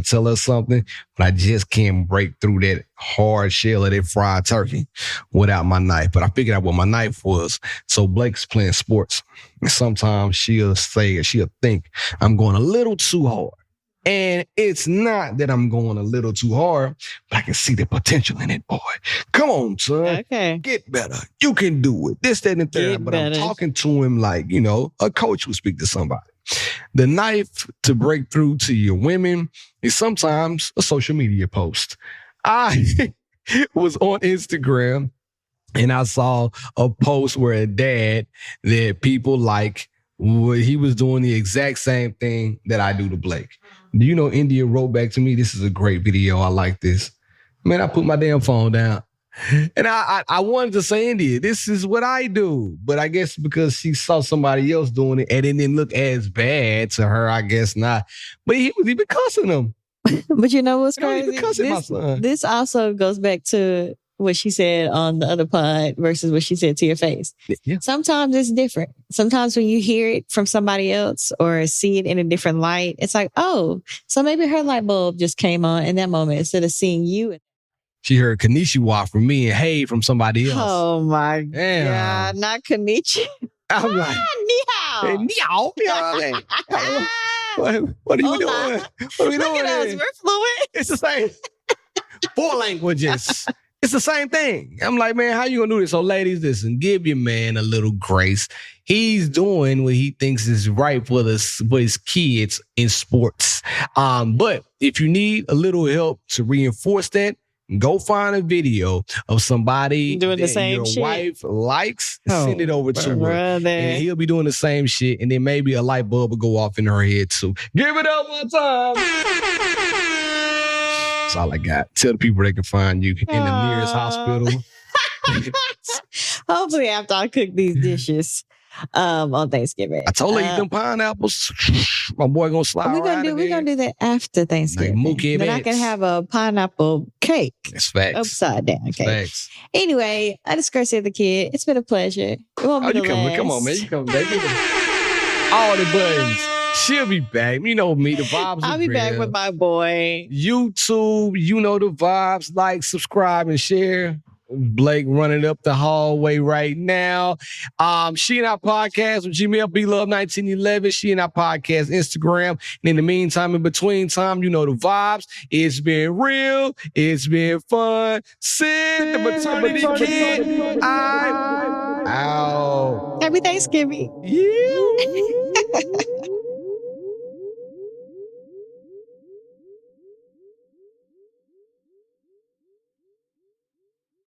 tell her something, but I just can't break through that hard shell of that fried turkey without my knife. But I figured out what my knife was. So Blake's playing sports. And sometimes she'll think I'm going a little too hard. And it's not that I'm going a little too hard, but I can see the potential in it, boy. Come on, son. Okay. Get better. You can do it. This, that, and the third. But I'm talking to him like, a coach would speak to somebody. The knife to break through to your women is sometimes a social media post. I was on Instagram And I saw a post where a dad that people like, he was doing the exact same thing that I do to Blake. Do you know India wrote back to me, this is a great video. I like this. Man, I put my damn phone down. And I wanted to say, India, this is what I do. But I guess because she saw somebody else doing it and it didn't look as bad to her, I guess not. But he was even cussing them. But you know what's You know, he crazy? was cussing my son. This also goes back to what she said on the other pod versus what she said to your face. Yeah. Sometimes it's different. Sometimes when you hear it from somebody else or see it in a different light, it's like, oh, so maybe her light bulb just came on in that moment instead of seeing you. She heard Konnichiwa from me and hey from somebody else. Oh my Damn. God, not Kanichi. I'm like, Ni hao. hey, meow. You know what I mean? What are you Hola. doing? What are we Look doing? at us, here? we're fluent. It's the same. 4 languages. It's the same thing. I'm like, man, how you gonna do this? So ladies, listen, give your man a little grace. He's doing what he thinks is right for his kids in sports. But if you need a little help to reinforce that, go find a video of somebody Doing the that same your shit. wife likes, send it over to her. Brother. And he'll be doing the same shit. And then maybe a light bulb will go off in her head too. Give it up one time. That's all I got. Tell the people they can find you in the nearest hospital. Hopefully after I cook these dishes on Thanksgiving. I told her eat them pineapples. My boy gonna slide We're right gonna do that after Thanksgiving. Mookie then I Betts. can have a pineapple cake. It's facts. Upside down It's cake. facts. Anyway, I just cursed at the kid. It's been a pleasure. It won't be Oh, you the come, last. come on, man. You come, baby. All the buttons. She'll be back. You know me. The vibes. I'll are be back real. with my boy. YouTube. You know the vibes. Like, subscribe, and share. Blake running up the hallway right now. She and I podcast with Gmail, BLove1911. She and I podcast Instagram. And in the meantime, in between time, you know the vibes. It's been real. It's been fun. Syd, the maternity kid. I'm out. Happy Thanksgiving. You.